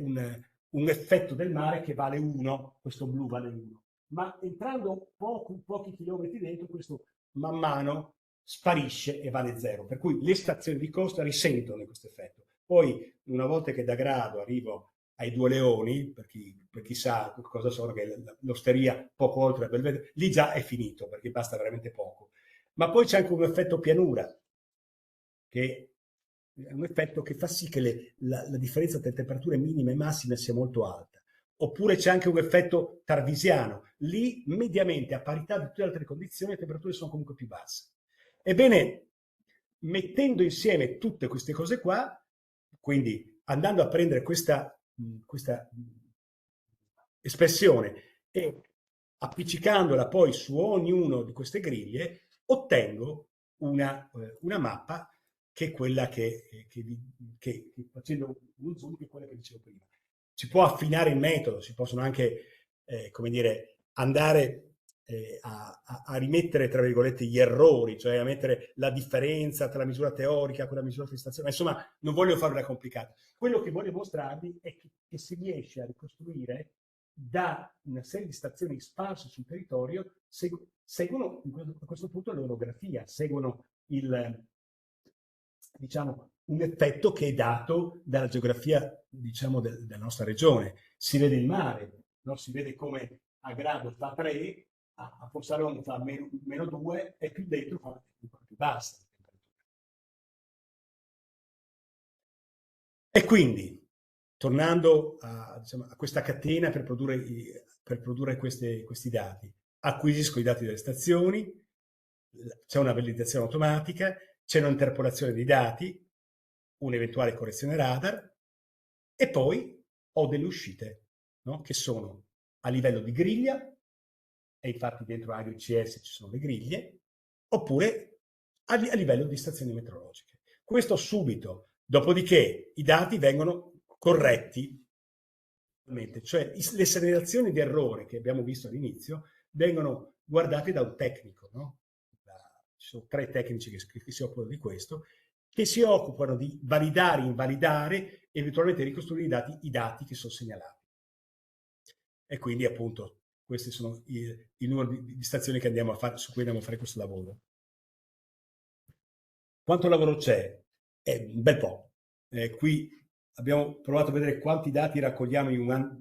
un effetto del mare che vale 1, questo blu vale 1. Ma entrando pochi chilometri dentro, questo man mano sparisce e vale 0. Per cui le stazioni di costa risentono di questo effetto. Poi, una volta che da Grado arrivo ai Due Leoni, per chi sa cosa sono, che è l'osteria poco oltre la Belvedere, lì già è finito, perché basta veramente poco. Ma poi c'è anche un effetto pianura, che è un effetto che fa sì che la differenza tra temperature minime e massime sia molto alta. Oppure c'è anche un effetto tarvisiano. Lì, mediamente, a parità di tutte le altre condizioni, le temperature sono comunque più basse. Ebbene, mettendo insieme tutte queste cose qua, quindi andando a prendere questa espressione e appiccicandola poi su ognuno di queste griglie, ottengo una mappa che è quella che facendo un zoom, che è quella che dicevo prima. Si può affinare il metodo, si possono anche, come dire, andare a rimettere, tra virgolette, gli errori, cioè a mettere la differenza tra la misura teorica e quella misura di stazione. Insomma, non voglio farla complicata. Quello che voglio mostrarvi è che si riesce a ricostruire da una serie di stazioni sparse sul territorio, seguono a questo punto l'orografia, seguono diciamo, un effetto che è dato dalla geografia, diciamo, della nostra regione. Si vede il mare, no? Si vede come a Grado fa 3, a Fossalone fa meno 2 e più dentro fa più bassa. E quindi, tornando diciamo, a questa catena per produrre questi dati, acquisisco i dati delle stazioni, c'è una validazione automatica, c'è un'interpolazione dei dati, un'eventuale correzione radar, e poi ho delle uscite, no? Che sono a livello di griglia, e infatti dentro AgriCS ci sono le griglie, oppure a livello di stazioni meteorologiche. Questo subito, dopodiché i dati vengono corretti, cioè le segnalazioni di errore che abbiamo visto all'inizio vengono guardate da un tecnico, no? Ci sono 3 tecnici che si occupano di questo, che si occupano di validare, invalidare, eventualmente ricostruire i dati che sono segnalati. E quindi appunto questi sono il numero di stazioni che andiamo a fare, su cui andiamo a fare questo lavoro. Quanto lavoro c'è? Un bel po'. Qui abbiamo provato a vedere quanti dati raccogliamo in un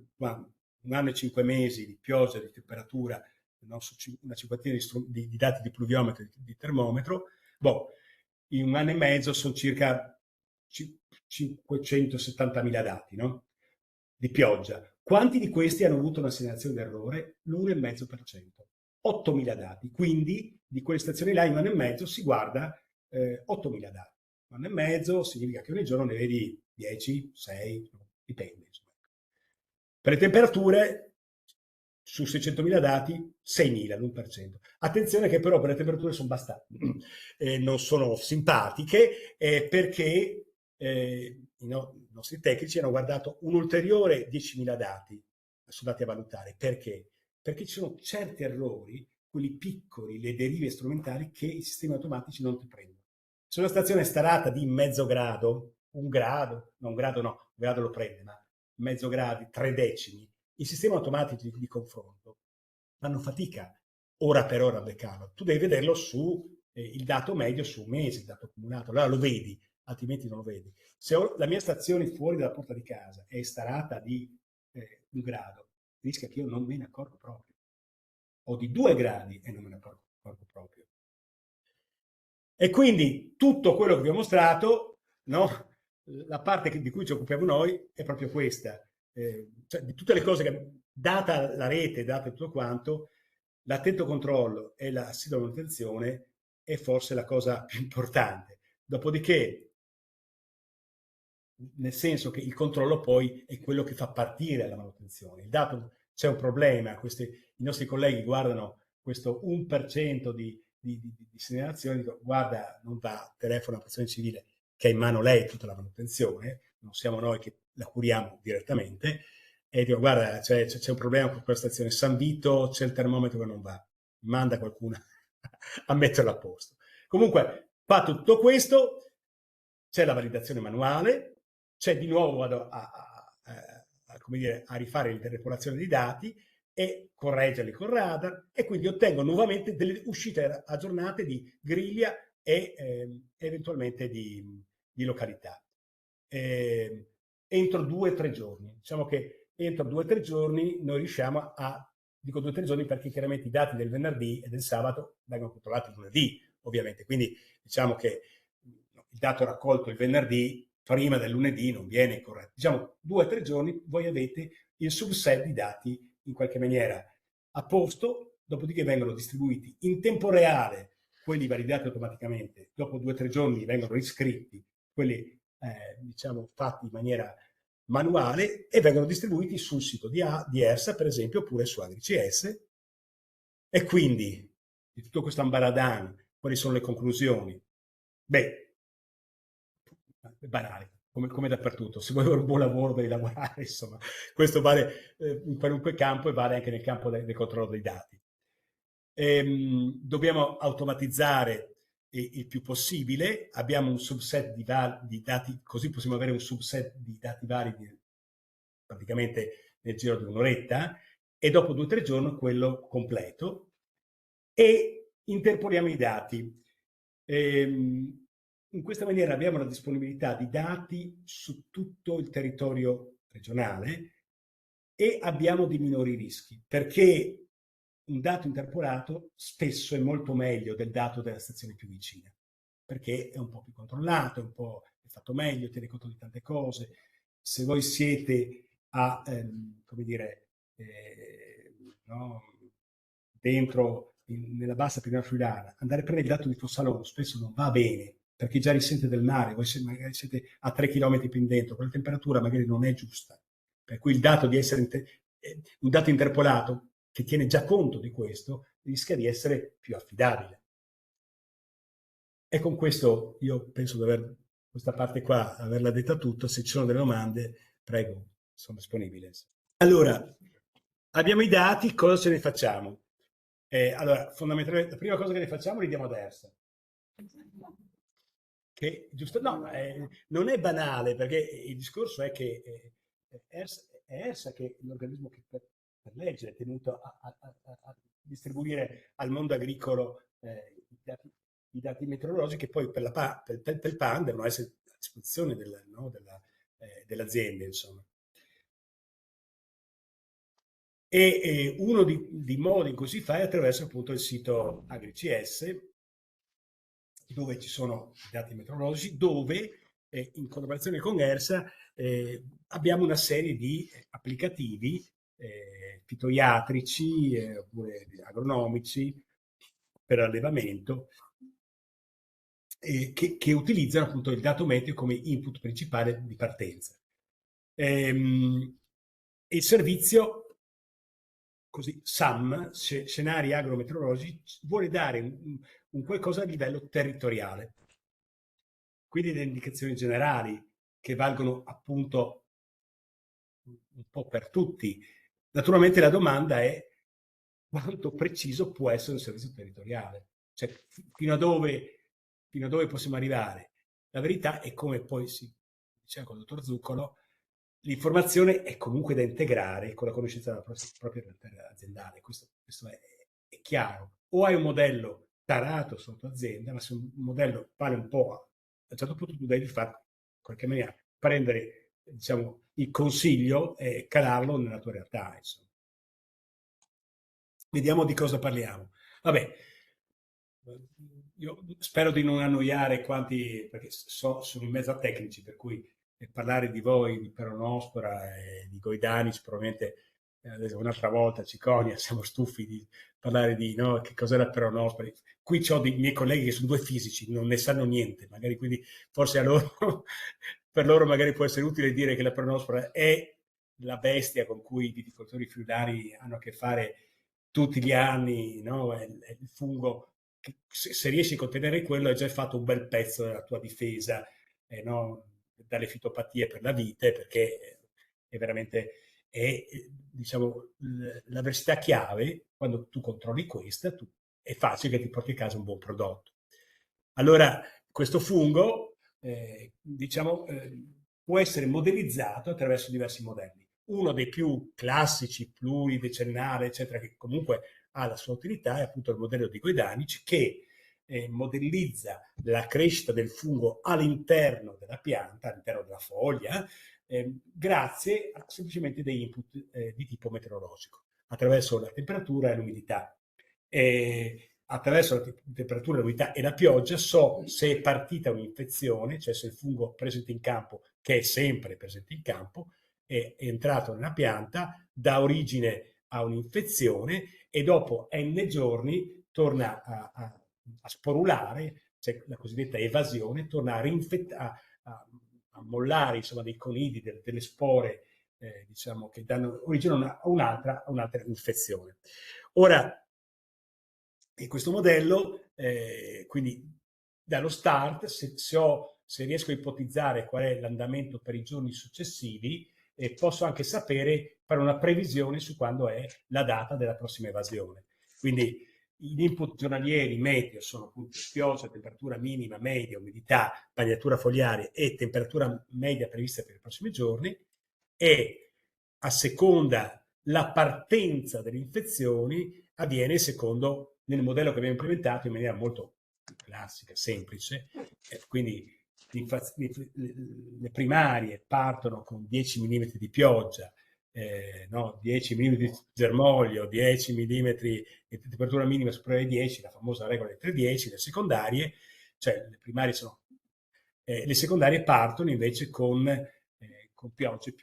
anno e 5 mesi di pioggia, di temperatura, no? Su una cinquantina di dati di pluviometro, di termometro. Boh, in un anno e mezzo sono circa 570.000 dati, no? Di pioggia. Quanti di questi hanno avuto una segnalazione d'errore? L'1,5%. 8.000 dati. Quindi di quelle stazioni là in un anno e mezzo si guarda 8.000 dati. Un anno e mezzo significa che ogni giorno ne vedi 10, 6, dipende. Insomma. Per le temperature, su 600.000 dati, 6.000, l'1%. Attenzione che però per le temperature sono bastate, non sono simpatiche, perché i nostri tecnici hanno guardato un ulteriore 10.000 dati, sono dati a valutare. Perché? Perché ci sono certi errori, quelli piccoli, le derive strumentali, che i sistemi automatici non ti prendono. Se una stazione è starata di mezzo grado, un grado lo prende, ma mezzo grado, 3 decimi, i sistemi automatici di confronto fanno fatica ora per ora a beccarlo. Tu devi vederlo su il dato medio su un mese, il dato accumulato, allora lo vedi, altrimenti non lo vedi. Se la mia stazione fuori dalla porta di casa è starata di 1 grado, rischia che io non me ne accorgo proprio. O di 2 gradi e non me ne accorgo proprio. E quindi tutto quello che vi ho mostrato, no? La parte di cui ci occupiamo noi è proprio questa. Cioè, di tutte le cose che, data la rete, data tutto quanto, l'attento controllo e la assidua manutenzione è forse la cosa più importante. Dopodiché, nel senso che il controllo poi è quello che fa partire la manutenzione. Il dato, c'è un problema, i nostri colleghi guardano questo 1% di segnalazioni, dico, guarda, non va, telefono alla protezione civile, che ha in mano lei tutta la manutenzione, non siamo noi che la curiamo direttamente, e dico guarda c'è un problema con questa stazione San Vito, c'è il termometro che non va, manda qualcuno a metterlo a posto. Comunque fa tutto questo, c'è la validazione manuale, c'è di nuovo vado come dire, a rifare l'interpolazione dei dati e correggerli con radar, e quindi ottengo nuovamente delle uscite aggiornate di griglia e eventualmente di località. Entro 2 o 3 giorni. Diciamo che entro 2 o 3 giorni noi riusciamo dico 2 o 3 giorni perché chiaramente i dati del venerdì e del sabato vengono controllati il lunedì, ovviamente. Quindi diciamo che il dato raccolto il venerdì prima del lunedì non viene corretto. Diciamo 2 o 3 giorni voi avete il subset di dati in qualche maniera a posto, dopodiché vengono distribuiti in tempo reale quelli validati automaticamente, dopo 2 o 3 giorni vengono riscritti quelli diciamo fatti in maniera manuale e vengono distribuiti sul sito di ERSA, per esempio, oppure su AgriCS. E quindi di tutto questo ambaradan, quali sono le conclusioni? Beh, è banale, come dappertutto. Se vuoi avere un buon lavoro devi lavorare, insomma. Questo vale in qualunque campo e vale anche nel campo del controllo dei dati. Dobbiamo automatizzare il più possibile, abbiamo un subset di dati, così possiamo avere un subset di dati validi praticamente nel giro di un'oretta, e dopo 2 o 3 giorni quello completo, e interpoliamo i dati. In questa maniera abbiamo la disponibilità di dati su tutto il territorio regionale e abbiamo dei minori rischi, perché un dato interpolato spesso è molto meglio del dato della stazione più vicina, perché è un po' più controllato, è fatto meglio, tiene conto di tante cose. Se voi siete come dire, no, dentro nella bassa pianura friulana, andare a prendere il dato di Fossalone spesso non va bene, perché già risente del mare, voi magari siete a 3 km più in dentro, quella temperatura magari non è giusta, per cui il dato di essere un dato interpolato che tiene già conto di questo rischia di essere più affidabile. E con questo io penso di aver questa parte qua, averla detta tutta. Se ci sono delle domande, prego, sono disponibile. Allora, abbiamo i dati, cosa ce ne facciamo? Allora, fondamentalmente, la prima cosa che ne facciamo li diamo ad ERSA. Che giusto, no, non è banale, perché il discorso è che è ERSA che è l'organismo che per legge è tenuto a distribuire al mondo agricolo i dati meteorologici, che poi per il PAN devono essere a disposizione dell'azienda, insomma. E uno dei modi in cui si fa è attraverso appunto il sito AgriCS, dove ci sono i dati meteorologici, dove in collaborazione con ERSA abbiamo una serie di applicativi fitoiatrici oppure agronomici per allevamento che utilizzano appunto il dato meteo come input principale di partenza. Il servizio così SAM, scenari agrometeorologici, vuole dare un qualcosa a livello territoriale, quindi delle indicazioni generali che valgono appunto un po' per tutti. Naturalmente la domanda è quanto preciso può essere un servizio territoriale, cioè fino a dove possiamo arrivare. La verità è, come poi si diceva con il dottor Zuccolo, l'informazione è comunque da integrare con la conoscenza della propria realtà aziendale. Questo è chiaro. O hai un modello tarato sotto azienda, ma se un modello vale un po', a un certo punto tu devi fare, in qualche maniera, prendere diciamo, il consiglio e calarlo nella tua realtà. Insomma. Vediamo di cosa parliamo. Vabbè, io spero di non annoiare quanti, perché sono in mezzo a tecnici, per cui parlare di voi, di Peronospora e di Goidanic, probabilmente un'altra volta, Ciconia, siamo stufi di parlare di no, che cos'è la Peronospora. Qui ho dei miei colleghi che sono 2 fisici, non ne sanno niente, magari quindi forse a loro, per loro magari può essere utile dire che la Peronospora è la bestia con cui i viticoltori friulani hanno a che fare tutti gli anni, no? È il fungo che se riesci a contenere quello hai già fatto un bel pezzo della tua difesa no, dalle fitopatie per la vite, perché è veramente, diciamo, l'avversità chiave. Quando tu controlli questa, è facile che ti porti a casa un buon prodotto. Allora, questo fungo, diciamo, può essere modellizzato attraverso diversi modelli. Uno dei più classici, pluridecennale, eccetera, che comunque ha la sua utilità, è appunto il modello di Gojdanic, che modellizza la crescita del fungo all'interno della pianta, all'interno della foglia, grazie a semplicemente degli input di tipo meteorologico, attraverso la temperatura e l'umidità. Attraverso la temperatura, l'umidità e la pioggia so se è partita un'infezione, cioè se il fungo presente in campo, che è sempre presente in campo, è entrato nella pianta, dà origine a un'infezione e dopo n giorni torna a sporulare, cioè la cosiddetta evasione, torna a mollare, insomma, dei conidi, delle spore, diciamo, che danno origine a un'altra infezione. Ora, in questo modello, quindi dallo start, se riesco a ipotizzare qual è l'andamento per i giorni successivi, posso anche fare una previsione su quando è la data della prossima evasione. Quindi gli input giornalieri meteo sono appunto pioggia, temperatura minima, media, umidità, bagnatura fogliare e temperatura media prevista per i prossimi giorni, e a seconda la partenza delle infezioni avviene secondo, nel modello che abbiamo implementato, in maniera molto classica, semplice. Quindi le primarie partono con 10 mm di pioggia, no? 10 mm di germoglio, 10 mm di temperatura minima superiore ai 10, la famosa regola dei 3-10. Le secondarie, cioè le primarie sono, le secondarie partono invece con piogge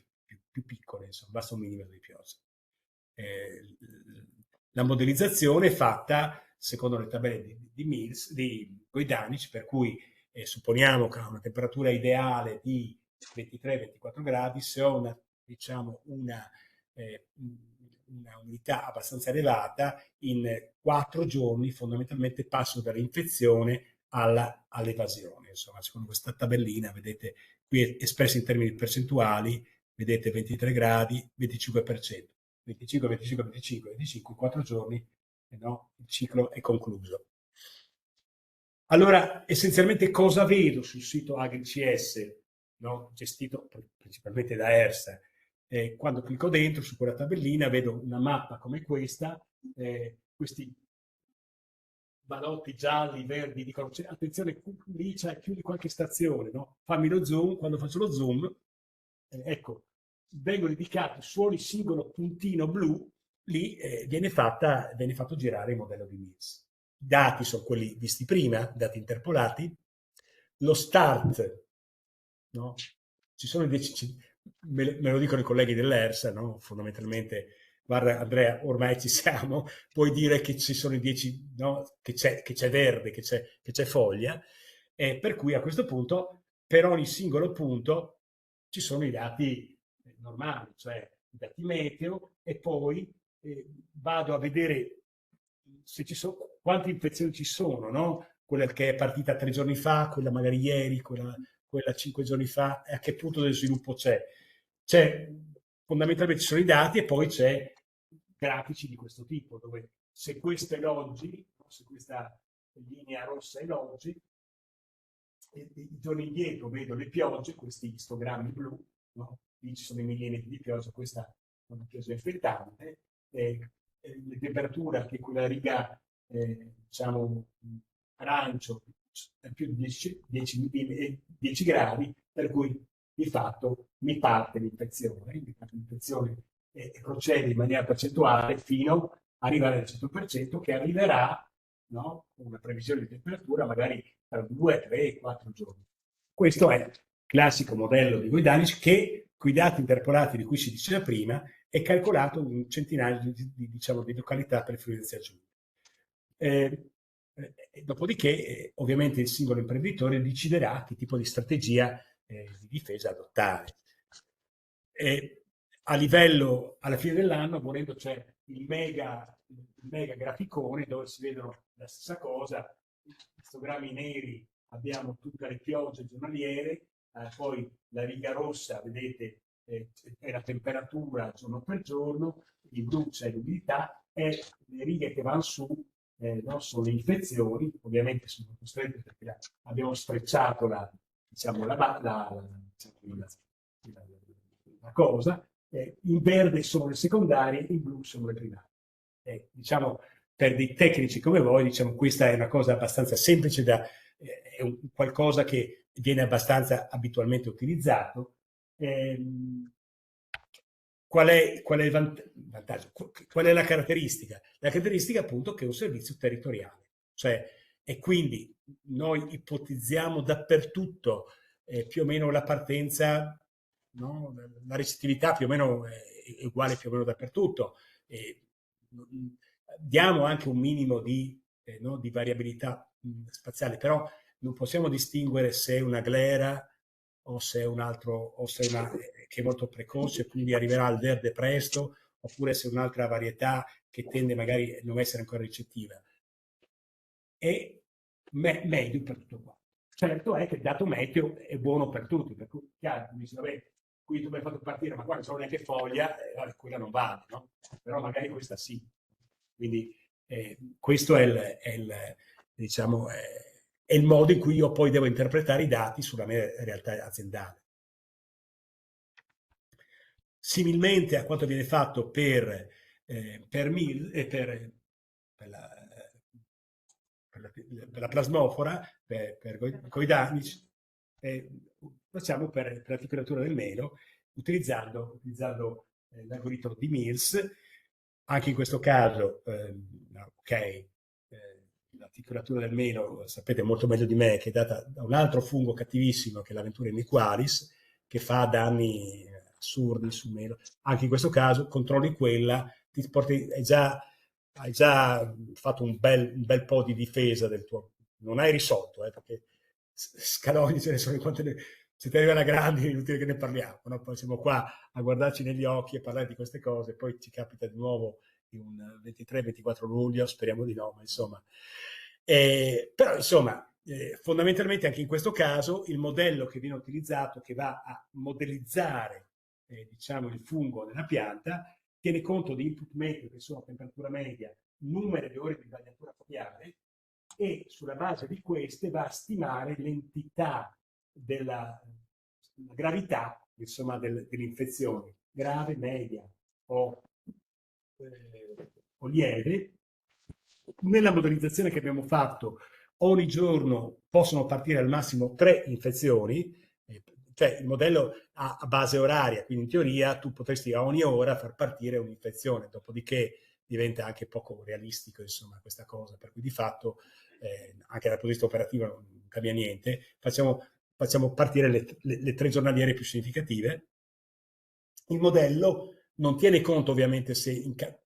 più piccole, insomma, basta un millimetro di pioggia. La modellizzazione è fatta secondo le tabelle di Mills, di Gojdanic, per cui supponiamo che a una temperatura ideale di 23-24 gradi, se ho diciamo, una umidità abbastanza elevata, in 4 giorni fondamentalmente passo dall'infezione all'evasione. Insomma, secondo questa tabellina, vedete qui espressa in termini percentuali, vedete 23 gradi, 25%. 25, 25, 25, 25, 4 giorni, no? Il ciclo è concluso. Allora, essenzialmente cosa vedo sul sito AgriCS, no? Gestito principalmente da ERSA? Quando clicco dentro su quella tabellina vedo una mappa come questa, questi balotti gialli, verdi, dicono attenzione, lì c'è più di qualche stazione, no? Fammi lo zoom, quando faccio lo zoom, ecco, vengono indicati su ogni singolo puntino blu, lì viene fatto girare il modello di Mills. I dati sono quelli visti prima, dati interpolati. Lo start, no? Ci sono me lo dicono i colleghi dell'ERSA, no? Fondamentalmente, guarda Andrea, ormai ci siamo, puoi dire che ci sono i 10, no? Che c'è verde, che c'è foglia, per cui a questo punto per ogni singolo punto ci sono i dati normali, cioè i dati meteo, e poi vado a vedere se ci sono, quante infezioni ci sono, no? Quella che è partita 3 giorni fa, quella magari ieri, quella 5 giorni fa, e a che punto del sviluppo c'è. Fondamentalmente ci sono i dati e poi c'è grafici di questo tipo, dove se questo è l'oggi, se questa linea rossa è l'oggi, i giorni indietro vedo le piogge, questi istogrammi blu, no? Lì ci sono i millimetri di pioggia, questa è una pioggia infettante, la temperatura, che è quella riga, diciamo, arancio, è più di 10 gradi, per cui di fatto mi parte l'infezione, e procede in maniera percentuale fino ad arrivare al 100%, che arriverà, no? Con una previsione di temperatura magari tra 2, 3, 4 giorni. Questo è il classico modello di Gojdanic che, con i dati interpolati di cui si diceva prima, è calcolato in centinaia diciamo, di località per il Friuli Venezia Giulia. Dopodiché, ovviamente, il singolo imprenditore deciderà che tipo di strategia di difesa adottare. A livello, alla fine dell'anno, volendo, c'è il mega graficone dove si vedono la stessa cosa, histogrammi neri, abbiamo tutte le piogge giornaliere, poi la riga rossa, vedete, è la temperatura giorno per giorno, il blu c'è l'umidità, e le righe che vanno su no, sono le infezioni, ovviamente sono costrette perché abbiamo sfrecciato diciamo, diciamo, la cosa, in verde sono le secondarie, in blu sono le primarie. Diciamo, per dei tecnici come voi, diciamo, questa è una cosa abbastanza semplice, è qualcosa che viene abbastanza abitualmente utilizzato. Qual è il vantaggio? Qual è la caratteristica? La caratteristica appunto che è un servizio territoriale, cioè, e quindi noi ipotizziamo dappertutto più o meno la partenza, no? La ricettività più o meno è uguale più o meno dappertutto. Diamo anche un minimo no, di variabilità spaziale, però non possiamo distinguere se è una glera o se è un altro, o se è una che è molto precoce e quindi arriverà al verde presto, oppure se è un'altra varietà che tende magari a non essere ancora ricettiva. È meglio per tutto qua. Certo è che il dato meteo è buono per tutti, per cui chiaro, mi dice, vabbè, qui tu mi hai fatto partire, ma guarda, sono neanche foglia, quella non vale, no? Però magari questa sì. Quindi questo diciamo, è il modo in cui io poi devo interpretare i dati sulla mia realtà aziendale. Similmente a quanto viene fatto per la plasmofora, per coidanici, facciamo per la temperatura del melo, utilizzando l'algoritmo di Mills. Anche in questo caso, ok, la temperatura del melo, sapete molto meglio di me, che è data da un altro fungo cattivissimo, che è l'Aventura iniqualis, che fa danni assurdi sul melo. Anche in questo caso controlli quella, hai già fatto un bel po' di difesa del tuo. Non hai risolto, perché scaloni ce ne sono in quante se ti arriva la grande è inutile che ne parliamo, no? Poi siamo qua a guardarci negli occhi e parlare di queste cose, poi ci capita di nuovo in un 23-24 luglio, speriamo di no, ma insomma. Però insomma, fondamentalmente anche in questo caso il modello che viene utilizzato, che va a modellizzare diciamo, il fungo nella pianta, tiene conto di input meteo che sono temperatura media, numero di ore di bagnatura fogliare, e sulla base di queste va a stimare l'entità della gravità, insomma, dell'infezione, grave, media o lieve. Nella modellizzazione che abbiamo fatto, ogni giorno possono partire al massimo 3 infezioni, cioè il modello a base oraria, quindi in teoria tu potresti a ogni ora far partire un'infezione, dopodiché diventa anche poco realistico, insomma, questa cosa, per cui di fatto anche dal punto di vista operativo non cambia niente, facciamo partire le 3 giornaliere più significative. Il modello non tiene conto ovviamente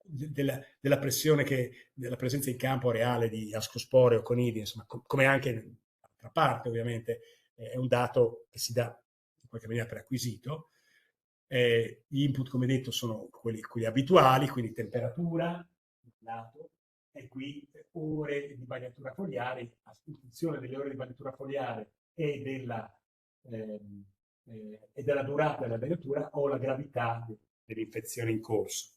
della pressione della presenza in campo reale di ascospore o conidi, insomma, come anche d'altra parte ovviamente è un dato che si dà in qualche maniera per acquisito. Gli input, come detto, sono quelli abituali, quindi temperatura, lato, e qui ore di bagnatura foliare, a funzione delle ore di bagnatura foliare e della durata della bagnatura o la gravità dell'infezione in corso.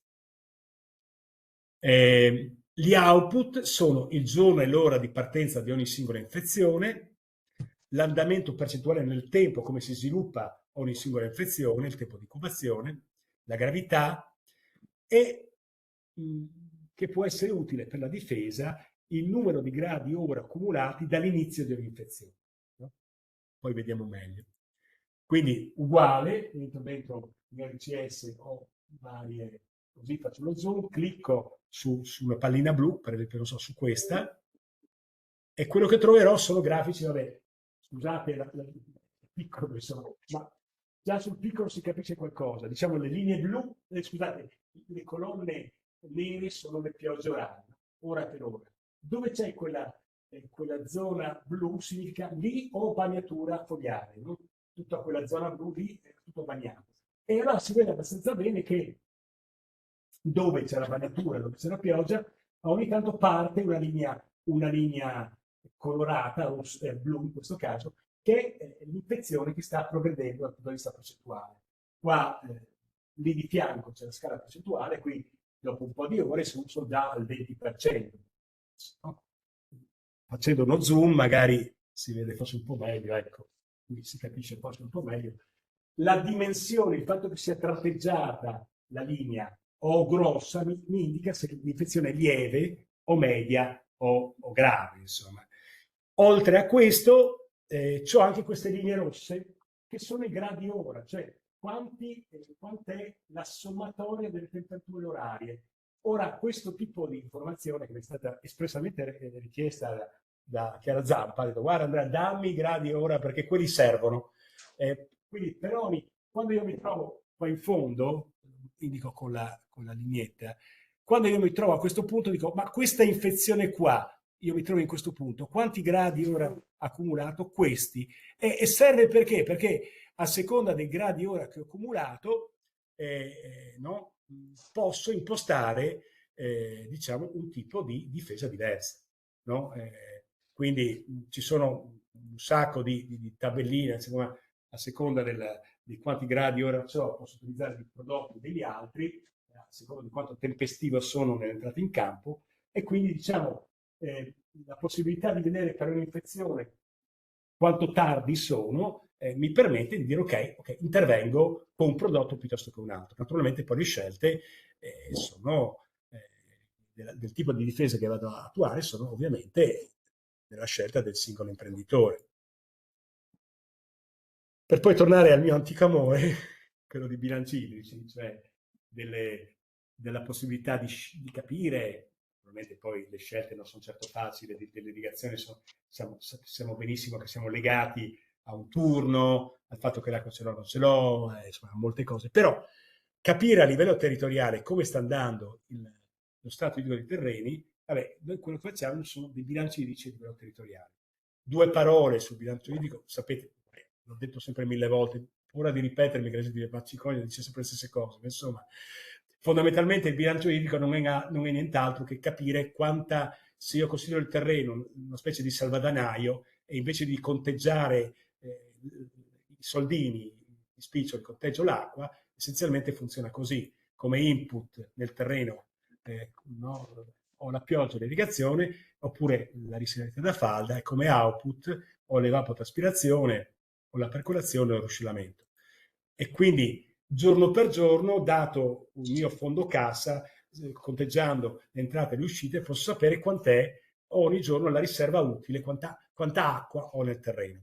Gli output sono il giorno e l'ora di partenza di ogni singola infezione, l'andamento percentuale nel tempo, come si sviluppa ogni singola infezione, il tempo di incubazione, la gravità e che può essere utile per la difesa il numero di gradi ora accumulati dall'inizio di un'infezione. No? Poi vediamo meglio. Quindi uguale, entro dentro in RCS ho varie, così faccio lo zoom, clicco su una pallina blu, per esempio, non so, su questa, e quello che troverò sono grafici, vabbè, scusate il piccolo, insomma, ma già sul piccolo si capisce qualcosa. Diciamo le linee blu, scusate, le colonne nere sono le piogge orali, ora per ora. Dove c'è quella zona blu significa lì ho bagnatura fogliare, no? Tutta quella zona blu lì è tutto bagnato. E allora si vede abbastanza bene che dove c'è la bagnatura, dove c'è la pioggia, ogni tanto parte una linea colorata, blu in questo caso, che è l'infezione che sta progredendo dal punto di vista percentuale. Qua, lì di fianco c'è la scala percentuale, qui dopo un po' di ore sono già al 20%. No? Facendo uno zoom magari si vede forse un po' meglio, ecco, qui si capisce forse un po' meglio. La dimensione, il fatto che sia tratteggiata la linea o grossa, mi indica se l'infezione è lieve o media o grave, insomma. Oltre a questo, ho anche queste linee rosse che sono i gradi ora, cioè quant'è la sommatoria delle temperature orarie. Ora, questo tipo di informazione che mi è stata espressamente richiesta da Chiara Zampa, ha detto guarda Andrea, dammi i gradi ora perché quelli servono. Quindi per ogni, quando io mi trovo qua in fondo, indico con la lineetta, quando io mi trovo a questo punto dico ma questa infezione qua, io mi trovo in questo punto, quanti gradi ora accumulato? Questi. E serve perché? Perché a seconda dei gradi ora che ho accumulato, no, posso impostare diciamo un tipo di difesa diversa. No? Quindi ci sono un sacco di tabelline, insomma, a seconda di quanti gradi ora ho, posso utilizzare dei prodotti degli altri, a seconda di quanto tempestivo sono nell'entrata in campo, e quindi diciamo la possibilità di vedere per un'infezione quanto tardi sono, mi permette di dire ok, intervengo con un prodotto piuttosto che un altro. Naturalmente poi le scelte sono del tipo di difesa che vado a attuare, sono ovviamente nella scelta del singolo imprenditore. Per poi tornare al mio antico amore, quello di bilanci idrici, cioè della possibilità di capire, naturalmente poi le scelte non sono certo facili, dell'irrigazione siamo benissimo che siamo legati a un turno, al fatto che l'acqua ce l'ho o non ce l'ho, insomma, a molte cose, però capire a livello territoriale come sta andando lo stato idrico dei terreni, vabbè, noi quello che facciamo sono dei bilanci idrici a livello territoriale. Due parole sul bilancio idrico, sapete, l'ho detto sempre 1000 volte, ora di ripetermi che di Baccicoglia dice sempre le stesse cose, ma insomma, fondamentalmente il bilancio idrico non è nient'altro che capire quanta, se io considero il terreno una specie di salvadanaio e invece di conteggiare i soldini, i spiccioli, conteggio l'acqua, essenzialmente funziona così, come input nel terreno, no? Ho la pioggia, l'irrigazione, oppure la risalita da falda, e come output ho l'evapotraspirazione o la percolazione o il ruscellamento. E quindi giorno per giorno, dato un mio fondo cassa, conteggiando le entrate e le uscite, posso sapere quant'è ogni giorno la riserva utile, quanta acqua ho nel terreno.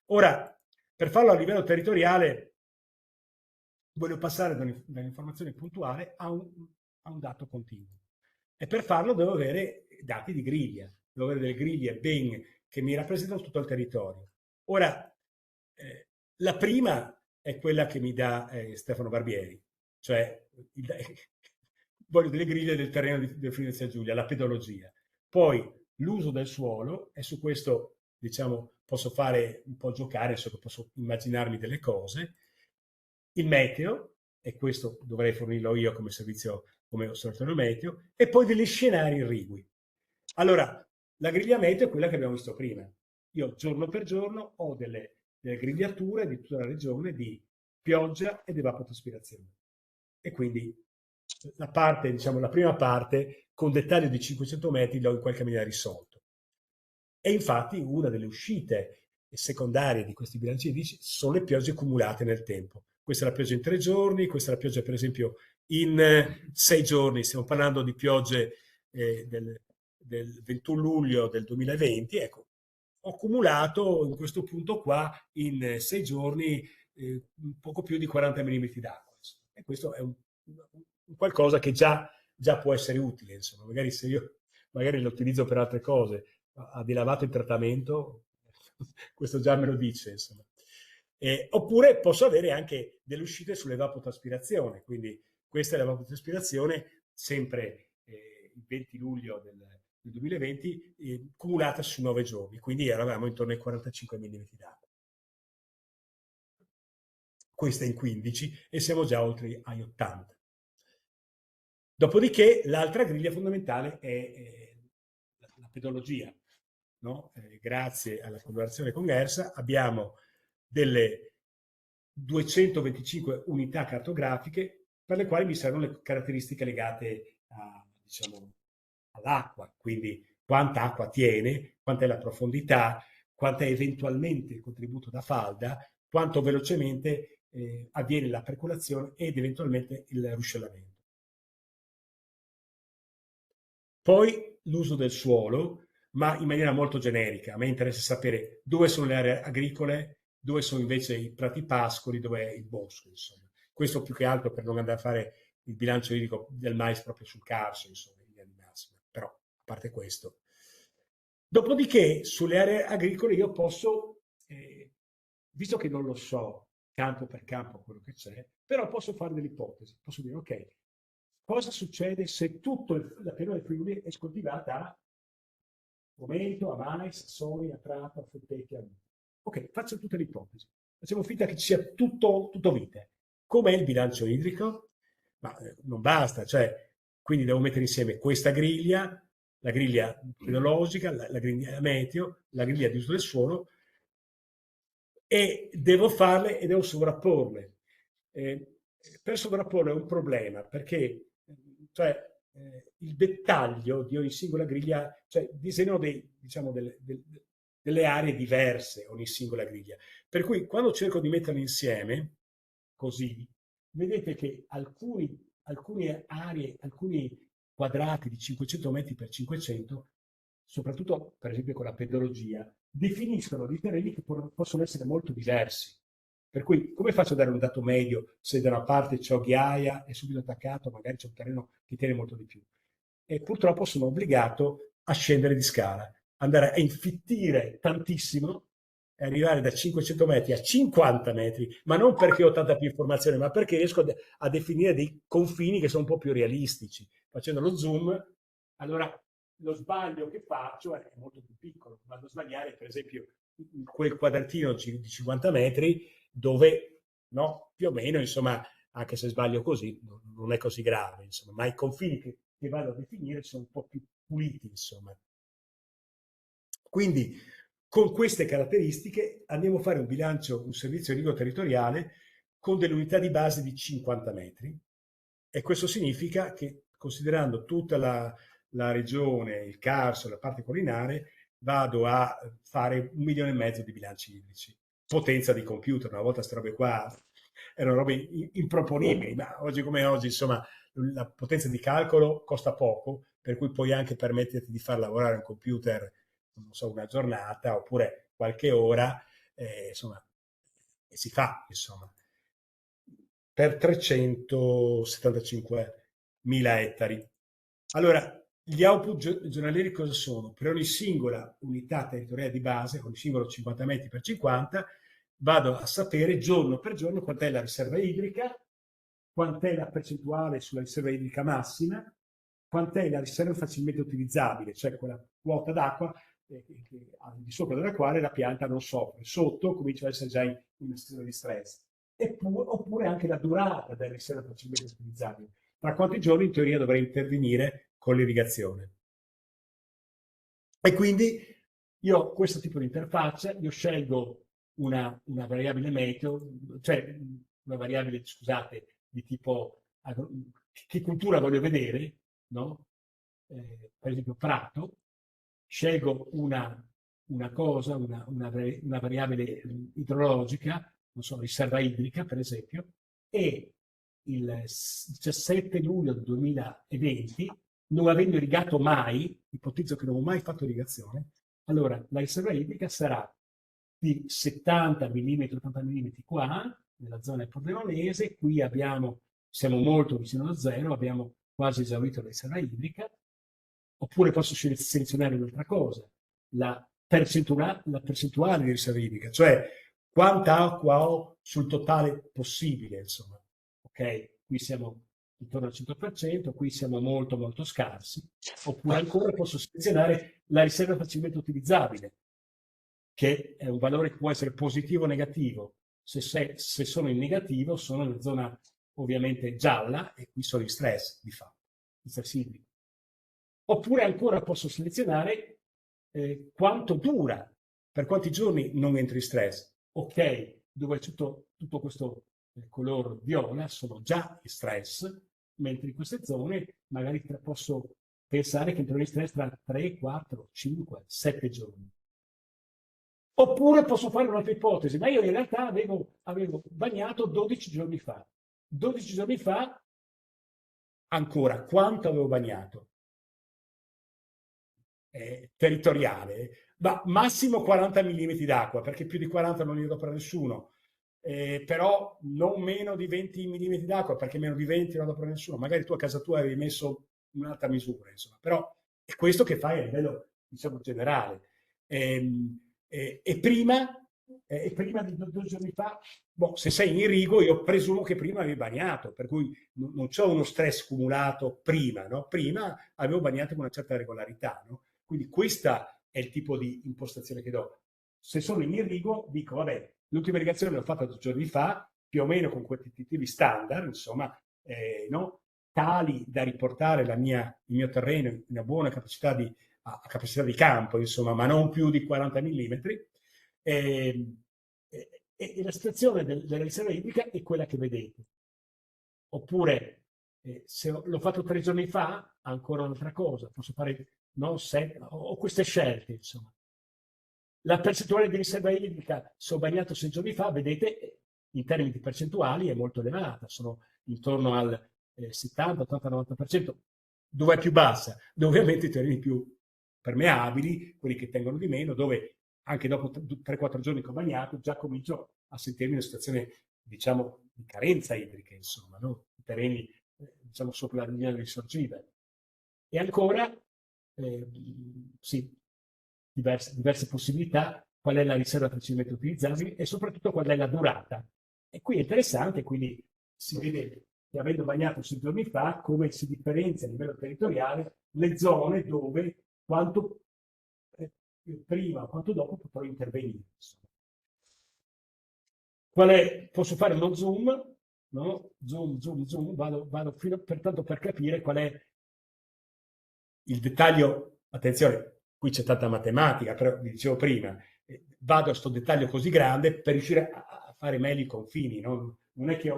Ora, per farlo a livello territoriale, voglio passare dall'informazione puntuale a un dato continuo. E per farlo devo avere dati di griglia, devo avere delle griglie che mi rappresentano tutto il territorio. Ora, la prima è quella che mi dà Stefano Barbieri, cioè voglio delle griglie del terreno del Friuli Venezia Giulia, la pedologia. Poi l'uso del suolo, e su questo diciamo posso fare un po' giocare, posso immaginarmi delle cose. Il meteo, e questo dovrei fornirlo io come servizio, come osservatorio meteo, e poi degli scenari irrigui. Allora, la griglia meteo è quella che abbiamo visto prima. Io giorno per giorno ho delle grigliature di tutta la regione di pioggia ed evapotranspirazione. E quindi la parte, diciamo, la prima parte con dettaglio di 500 metri l'ho in qualche maniera risolto. E infatti una delle uscite secondarie di questi bilanci idrici sono le piogge accumulate nel tempo. Questa è la pioggia in 3 giorni, questa è la pioggia per esempio in 6 giorni, stiamo parlando di piogge del 21 luglio del 2020, ecco, ho accumulato in questo punto qua in 6 giorni un poco più di 40 mm d'acqua. E questo è un qualcosa che già può essere utile, insomma, magari se io magari lo utilizzo per altre cose, ha dilavato il trattamento, questo già me lo dice, insomma. Oppure posso avere anche delle uscite sull'evapotraspirazione, quindi questa è l'evapotraspirazione sempre il 20 luglio del 2020, cumulata su 9 giorni, quindi eravamo intorno ai 45 mm d'acqua. Questa in 15 e siamo già oltre ai 80. Dopodiché l'altra griglia fondamentale è la pedologia. no? Grazie alla collaborazione con ERSA, abbiamo delle 225 unità cartografiche per le quali mi servono le caratteristiche legate a, diciamo, all'acqua, quindi quanta acqua tiene, quanta è la profondità, quanto è eventualmente il contributo da falda, quanto velocemente avviene la percolazione ed eventualmente il ruscellamento. Poi l'uso del suolo, ma in maniera molto generica. A me interessa sapere dove sono le aree agricole, dove sono invece i prati pascoli, dove è il bosco, insomma. Questo più che altro per non andare a fare il bilancio idrico del mais proprio sul Carso, insomma, in linea di massima. Però, a parte questo. Dopodiché, sulle aree agricole io posso, visto che non lo so campo per campo quello che c'è, però posso fare delle ipotesi. Posso dire, ok, cosa succede se tutta la pianura del Friuli è scoltivata a frumento, a mais, a soia, a trapa, a frutteti, a vite? Ok, faccio tutte le ipotesi. Facciamo finta che ci sia tutto vite. Com'è il bilancio idrico? Ma non basta, cioè, quindi devo mettere insieme questa griglia, la griglia pedologica, la griglia meteo, la griglia di uso del suolo, e devo farle e devo sovrapporle. Eh, per sovrapporle è un problema perché cioè, il dettaglio di ogni singola griglia, cioè disegno diciamo, delle aree diverse ogni singola griglia. Per cui quando cerco di metterle insieme, così, vedete che alcune aree, alcuni quadrati di 500 metri per 500, soprattutto per esempio con la pedologia, definiscono dei terreni che possono essere molto diversi. Per cui come faccio a dare un dato medio se da una parte c'ho ghiaia e subito attaccato magari c'è un terreno che tiene molto di più? E purtroppo sono obbligato a scendere di scala, andare a infittire tantissimo e arrivare da 500 metri a 50 metri, ma non perché ho tanta più informazione, ma perché riesco a definire dei confini che sono un po' più realistici. Facendo lo zoom, allora lo sbaglio che faccio è molto più piccolo. Vado a sbagliare, per esempio, quel quadratino di 50 metri dove, no, più o meno, insomma, anche se sbaglio così, non è così grave, insomma, ma i confini che vado a definire sono un po' più puliti, insomma. Quindi, con queste caratteristiche andiamo a fare un bilancio, un servizio idrico territoriale con delle unità di base di 50 metri, e questo significa che, considerando tutta la regione, il Carso, la parte collinare, vado a fare 1,5 milioni di bilanci idrici. Potenza di computer, una volta queste robe qua erano robe improponibili, ma oggi come oggi, insomma, la potenza di calcolo costa poco, per cui puoi anche permetterti di far lavorare un computer, non so, una giornata oppure qualche ora, insomma, e si fa, insomma, per 375.000 ettari. Allora, gli output giornalieri cosa sono? Per ogni singola unità territoriale di base, ogni singolo 50 metri per 50, vado a sapere giorno per giorno quant'è la riserva idrica, quant'è la percentuale sulla riserva idrica massima, quant'è la riserva facilmente utilizzabile, cioè quella quota d'acqua al di sopra della quale la pianta non soffre. Sotto comincia ad essere già in una situazione di stress. Oppure anche la durata della riserva facilmente utilizzabile. Tra quanti giorni in teoria dovrei intervenire con l'irrigazione. E quindi io ho questo tipo di interfaccia, io scelgo una variabile meteo, cioè una variabile, scusate, di tipo che cultura voglio vedere, no? Per esempio prato, scelgo una cosa, una variabile idrologica, non so, riserva idrica per esempio, e il 17 luglio 2020, non avendo irrigato mai, ipotizzo che non ho mai fatto irrigazione, allora la riserva idrica sarà di 70 mm, 80 mm qua, nella zona pordenonese, qui siamo molto vicino allo zero, abbiamo quasi esaurito la riserva idrica, oppure posso selezionare un'altra cosa, la percentuale di riserva idrica, cioè quanta acqua ho sul totale possibile, insomma. Ok? Qui siamo intorno al 100%, qui siamo molto molto scarsi, oppure ancora posso selezionare la riserva facilmente utilizzabile, che è un valore che può essere positivo o negativo. Se sono in negativo sono nella zona ovviamente gialla e qui sono in stress di fatto, in stress idrico. Oppure ancora posso selezionare quanto dura, per quanti giorni non entri in stress. Ok, dove c'è tutto questo color viola sono già in stress, mentre in queste zone magari posso pensare che entrerò in stress tra 3, 4, 5, 7 giorni. Oppure posso fare un'altra ipotesi, ma io in realtà avevo bagnato 12 giorni fa. 12 giorni fa, ancora, quanto avevo bagnato? Territoriale, ma massimo 40 mm d'acqua, perché più di 40 non li do per nessuno. Però non meno di 20 mm d'acqua, perché meno di 20 non lo do per nessuno. Magari tu a casa tua avevi messo un'altra misura, insomma. Però è questo che fai a livello, diciamo, generale. E prima di 2 giorni fa, boh, se sei in irrigo, io presumo che prima avevi bagnato, per cui non c'ho uno stress cumulato prima, no? Prima avevo bagnato con una certa regolarità, no? Quindi questa è il tipo di impostazione che do. Se sono in irrigo, dico, vabbè, l'ultima irrigazione l'ho fatta 2 giorni fa, più o meno con quantitativi standard, insomma, no? Tali da riportare il mio terreno in una buona capacità di campo, insomma, ma non più di 40 mm. E la situazione della riserva idrica è quella che vedete. Oppure, se l'ho fatto 3 giorni fa, ancora un'altra cosa, posso fare, no, ho queste scelte, insomma. La percentuale di riserva idrica, se ho bagnato 6 giorni fa, vedete, in termini di percentuali è molto elevata, sono intorno al 70, 80, 90%. Dove è più bassa? Dove ovviamente i terreni più permeabili, quelli che tengono di meno, dove anche dopo 3-4 giorni che ho bagnato già comincio a sentirmi in una situazione, diciamo, di carenza idrica, insomma, no? I terreni, diciamo, sopra la linea risorgiva. E ancora, sì, diverse possibilità, qual è la riserva facilmente utilizzabile e soprattutto qual è la durata. E qui è interessante, quindi si vede che avendo bagnato 6 giorni fa, come si differenzia a livello territoriale le zone dove quanto prima o quanto dopo potrò intervenire. Posso fare uno zoom, no? Zoom, zoom, zoom, vado fino, pertanto per capire qual è il dettaglio. Attenzione, qui c'è tanta matematica, però vi dicevo prima, vado a questo dettaglio così grande per riuscire a fare meglio i confini, no? Non è che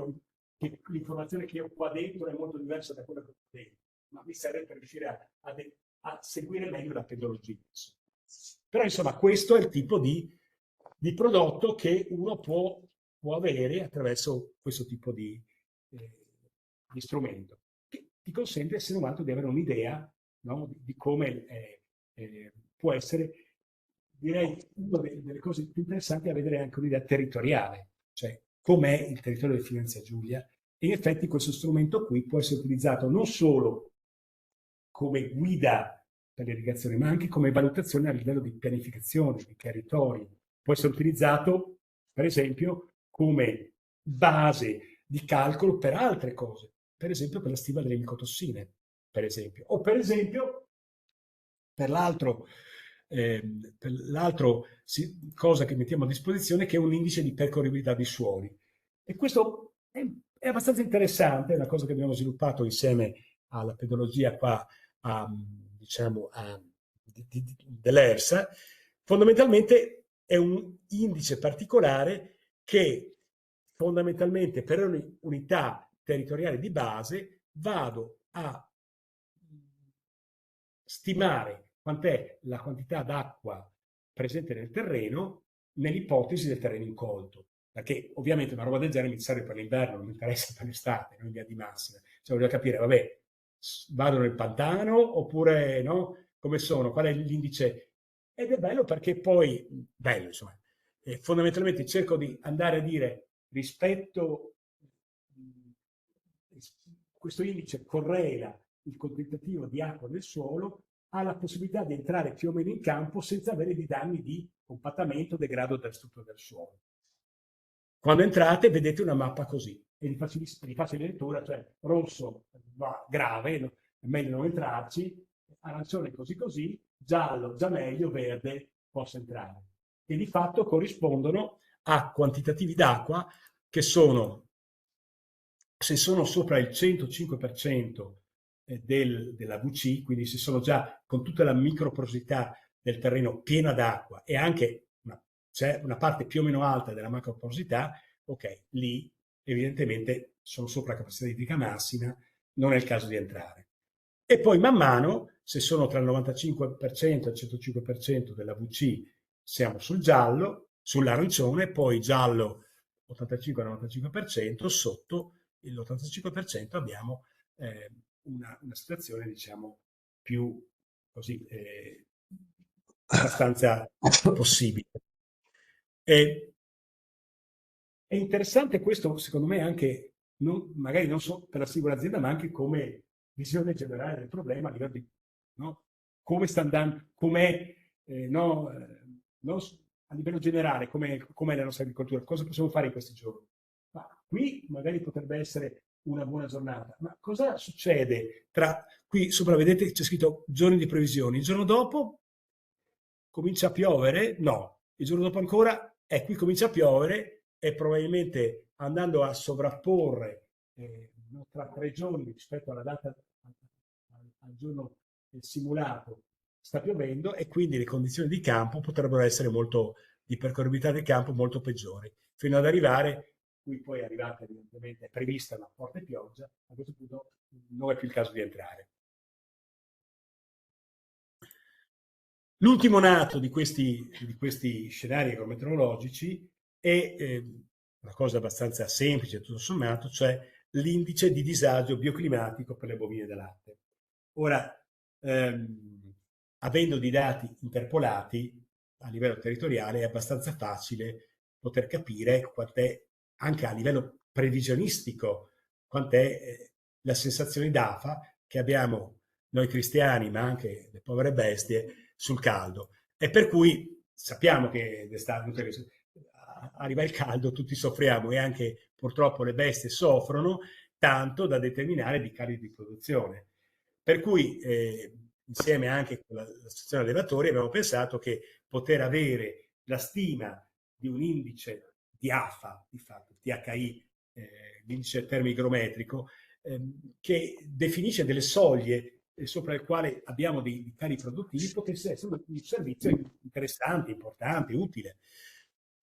l'informazione che ho qua dentro è molto diversa da quella che ho dentro, ma mi serve per riuscire a seguire meglio la pedologia. Però insomma questo è il tipo di prodotto che uno può avere attraverso questo tipo di strumento, che ti consente, essere umano, di avere un'idea, no, di come può essere. Direi una delle cose più interessanti è avere anche un'idea territoriale, cioè com'è il territorio del Friuli Giulia. E in effetti questo strumento qui può essere utilizzato non solo come guida per l'irrigazione, ma anche come valutazione a livello di pianificazione, di territori. Può essere utilizzato, per esempio, come base di calcolo per altre cose, per esempio per la stima delle micotossine, per esempio. O per esempio, per l'altro cosa che mettiamo a disposizione, che è un indice di percorribilità di suoli. E questo è abbastanza interessante, è una cosa che abbiamo sviluppato insieme alla pedologia qua, diciamo, dell'ERSA. Fondamentalmente è un indice particolare che fondamentalmente per ogni unità territoriale di base vado a stimare quant'è la quantità d'acqua presente nel terreno nell'ipotesi del terreno incolto. Perché ovviamente una roba del genere mi serve per l'inverno, non mi interessa per l'estate, non in via di massima. Cioè voglio capire, vabbè, vado nel pantano oppure no? Come sono? Qual è l'indice? Ed è bello perché poi, bello insomma, fondamentalmente cerco di andare a dire rispetto, questo indice correla il quantitativo di acqua nel suolo, ha la possibilità di entrare più o meno in campo senza avere dei danni di compattamento, degrado della struttura del suolo. Quando entrate vedete una mappa così, è di facile lettura, cioè rosso va grave, è meglio non entrarci, arancione così così, giallo già meglio, verde posso entrare. E di fatto corrispondono a quantitativi d'acqua che sono, se sono sopra il 105% della VC, quindi se sono già con tutta la microporosità del terreno piena d'acqua e anche c'è una parte più o meno alta della macroporosità, ok, lì evidentemente sono sopra capacità idrica massima, non è il caso di entrare. E poi man mano, se sono tra il 95% e il 105% della VC, siamo sul giallo, sull'arancione, poi giallo 85-95%, sotto l'85% abbiamo una situazione, diciamo, più così abbastanza possibile. È interessante questo, secondo me, anche magari non solo per la singola azienda, ma anche come visione generale del problema a livello di no? Come sta andando, com'è no? Non a livello generale, com'è la nostra agricoltura, cosa possiamo fare in questi giorni. Ma qui magari potrebbe essere una buona giornata, ma cosa succede tra qui sopra vedete c'è scritto giorni di previsioni, il giorno dopo comincia a piovere? No, il giorno dopo ancora qui comincia a piovere e probabilmente andando a sovrapporre tra 3 giorni rispetto alla data al giorno simulato sta piovendo e quindi le condizioni di campo potrebbero essere molto di percorribilità del campo molto peggiori fino ad arrivare qui poi è arrivata evidentemente è prevista una forte pioggia a questo punto non è più il caso di entrare. L'ultimo nato di questi scenari agrometeorologici è una cosa abbastanza semplice, tutto sommato, cioè l'indice di disagio bioclimatico per le bovine da latte. Ora, avendo dei dati interpolati a livello territoriale, è abbastanza facile poter capire quant'è, anche a livello previsionistico, quant'è la sensazione d'AFA che abbiamo noi cristiani, ma anche le povere bestie, sul caldo. E per cui sappiamo che d'estate arriva il caldo, tutti soffriamo e anche purtroppo le bestie soffrono tanto da determinare dei cali di produzione. Per cui insieme anche con l'associazione allevatori abbiamo pensato che poter avere la stima di un indice di AFA, di fatto, THI, l'indice termigrometrico, che definisce delle soglie sopra il quale abbiamo dei cali produttivi, potesse essere un servizio interessante, importante, utile.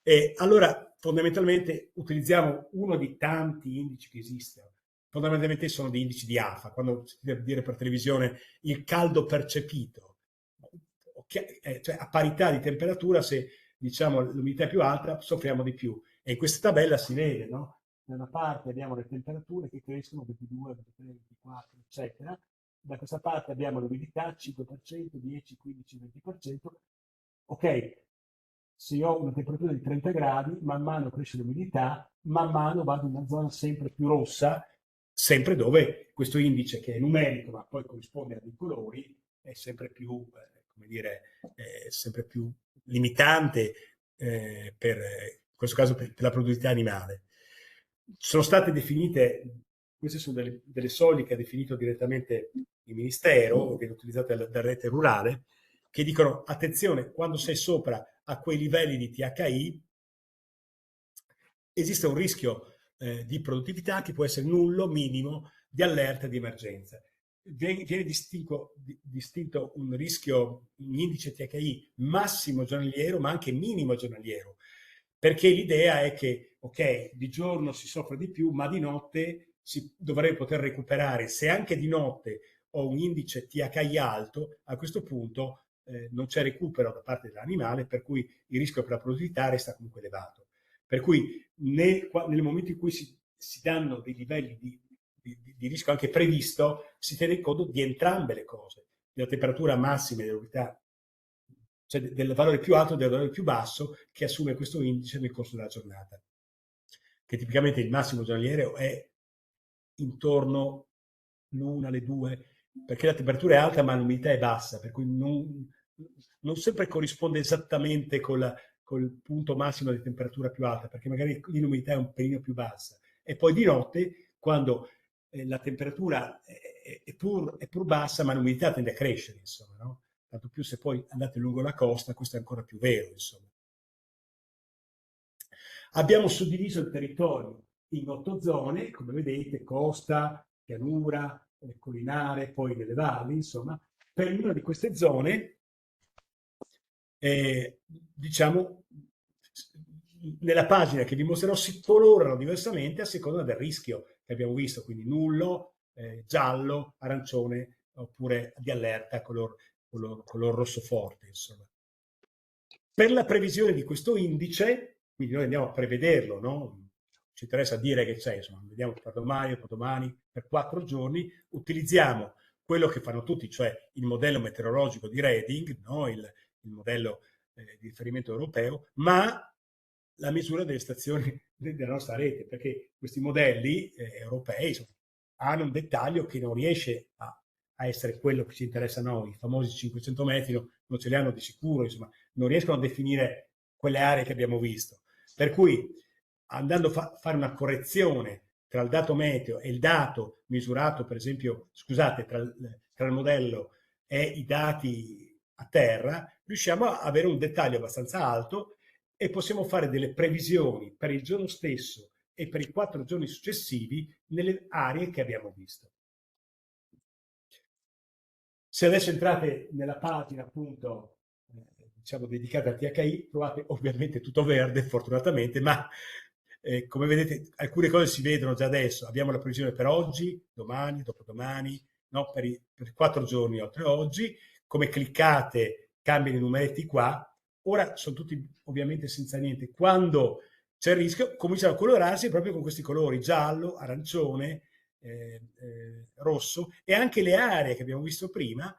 E allora fondamentalmente utilizziamo uno di tanti indici che esistono. Fondamentalmente sono dei indici di AFA, quando si deve dire per televisione il caldo percepito, cioè a parità di temperatura, se diciamo l'umidità è più alta, soffriamo di più. E in questa tabella si vede, no? Da una parte abbiamo le temperature che crescono 22, 23, 24, eccetera. Da questa parte abbiamo l'umidità 5%, 10, 15, 20%. Ok, se io ho una temperatura di 30 gradi, man mano cresce l'umidità, man mano vado in una zona sempre più rossa, sempre dove questo indice che è numerico ma poi corrisponde a dei colori è sempre più, come dire, sempre più limitante per, in questo caso per la produttività animale. Sono state definite, queste sono delle soglie che ha definito direttamente il Ministero, che è utilizzate da Rete Rurale, che dicono attenzione, quando sei sopra a quei livelli di THI esiste un rischio di produttività che può essere nullo, minimo, di allerta di emergenza. Viene distinto un rischio, un indice THI massimo giornaliero, ma anche minimo giornaliero, perché l'idea è che, ok, di giorno si soffre di più, ma di notte si dovrebbe poter recuperare. Se anche di notte ho un indice THI alto, a questo punto non c'è recupero da parte dell'animale, per cui il rischio per la produttività resta comunque elevato. Per cui nel momento in cui si danno dei livelli di rischio anche previsto, si tiene conto di entrambe le cose, della temperatura massima e dell'umidità, cioè del valore più alto e del valore più basso che assume questo indice nel corso della giornata, che tipicamente il massimo giornaliero è intorno l'1 alle 2, perché la temperatura è alta ma l'umidità è bassa, per cui non sempre corrisponde esattamente col punto massimo di temperatura più alta, perché magari l'umidità è un pelino più bassa. E poi di notte, quando la temperatura è pur bassa, ma l'umidità tende a crescere, insomma, no? Tanto più se poi andate lungo la costa, questo è ancora più vero, insomma. Abbiamo suddiviso il territorio in 8 zone, come vedete, costa, pianura, collinare, poi nelle valli, insomma. Per ognuna di queste zone diciamo, nella pagina che vi mostrerò si colorano diversamente a seconda del rischio che abbiamo visto, quindi nullo, giallo, arancione, oppure di allerta color rosso forte, insomma. Per la previsione di questo indice, quindi noi andiamo a prevederlo, no? Ci interessa dire che c'è, insomma, vediamo per domani, per 4 giorni, utilizziamo quello che fanno tutti, cioè il modello meteorologico di Reading, no? Il modello di riferimento europeo, ma la misura delle stazioni della nostra rete, perché questi modelli europei insomma, hanno un dettaglio che non riesce a essere quello che ci interessa a noi, i famosi 500 metri non ce li hanno di sicuro, insomma, non riescono a definire quelle aree che abbiamo visto. Per cui andando a fare una correzione tra il dato meteo e il dato misurato, per esempio, scusate, tra il modello e i dati a terra, riusciamo a avere un dettaglio abbastanza alto e possiamo fare delle previsioni per il giorno stesso e per i 4 giorni successivi nelle aree che abbiamo visto. Se adesso entrate nella pagina appunto diciamo dedicata al THI, trovate ovviamente tutto verde fortunatamente, ma come vedete alcune cose si vedono già adesso. Abbiamo la previsione per oggi, domani, dopodomani, no? Per 4 giorni oltre oggi. Come cliccate cambiano i numeretti qua. Ora sono tutti ovviamente senza niente. Quando c'è il rischio cominciano a colorarsi proprio con questi colori, giallo, arancione, rosso, e anche le aree che abbiamo visto prima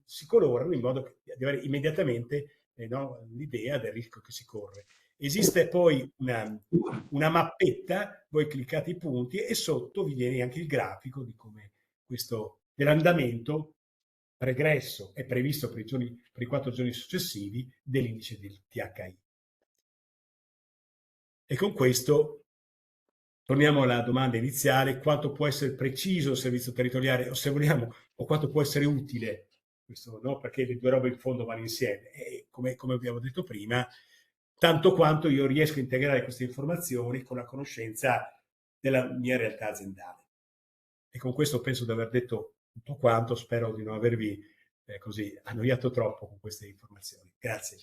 si colorano in modo di avere immediatamente no, l'idea del rischio che si corre. Esiste poi una mappetta, voi cliccate i punti e sotto vi viene anche il grafico di come dell'andamento pregresso è previsto per i 4 giorni successivi dell'indice del THI. E con questo torniamo alla domanda iniziale: quanto può essere preciso il servizio territoriale, o se vogliamo, o quanto può essere utile questo, no? Perché le due robe in fondo vanno insieme. E come abbiamo detto prima, tanto quanto io riesco a integrare queste informazioni con la conoscenza della mia realtà aziendale. E con questo penso di aver detto tutto quanto, spero di non avervi così annoiato troppo con queste informazioni. Grazie.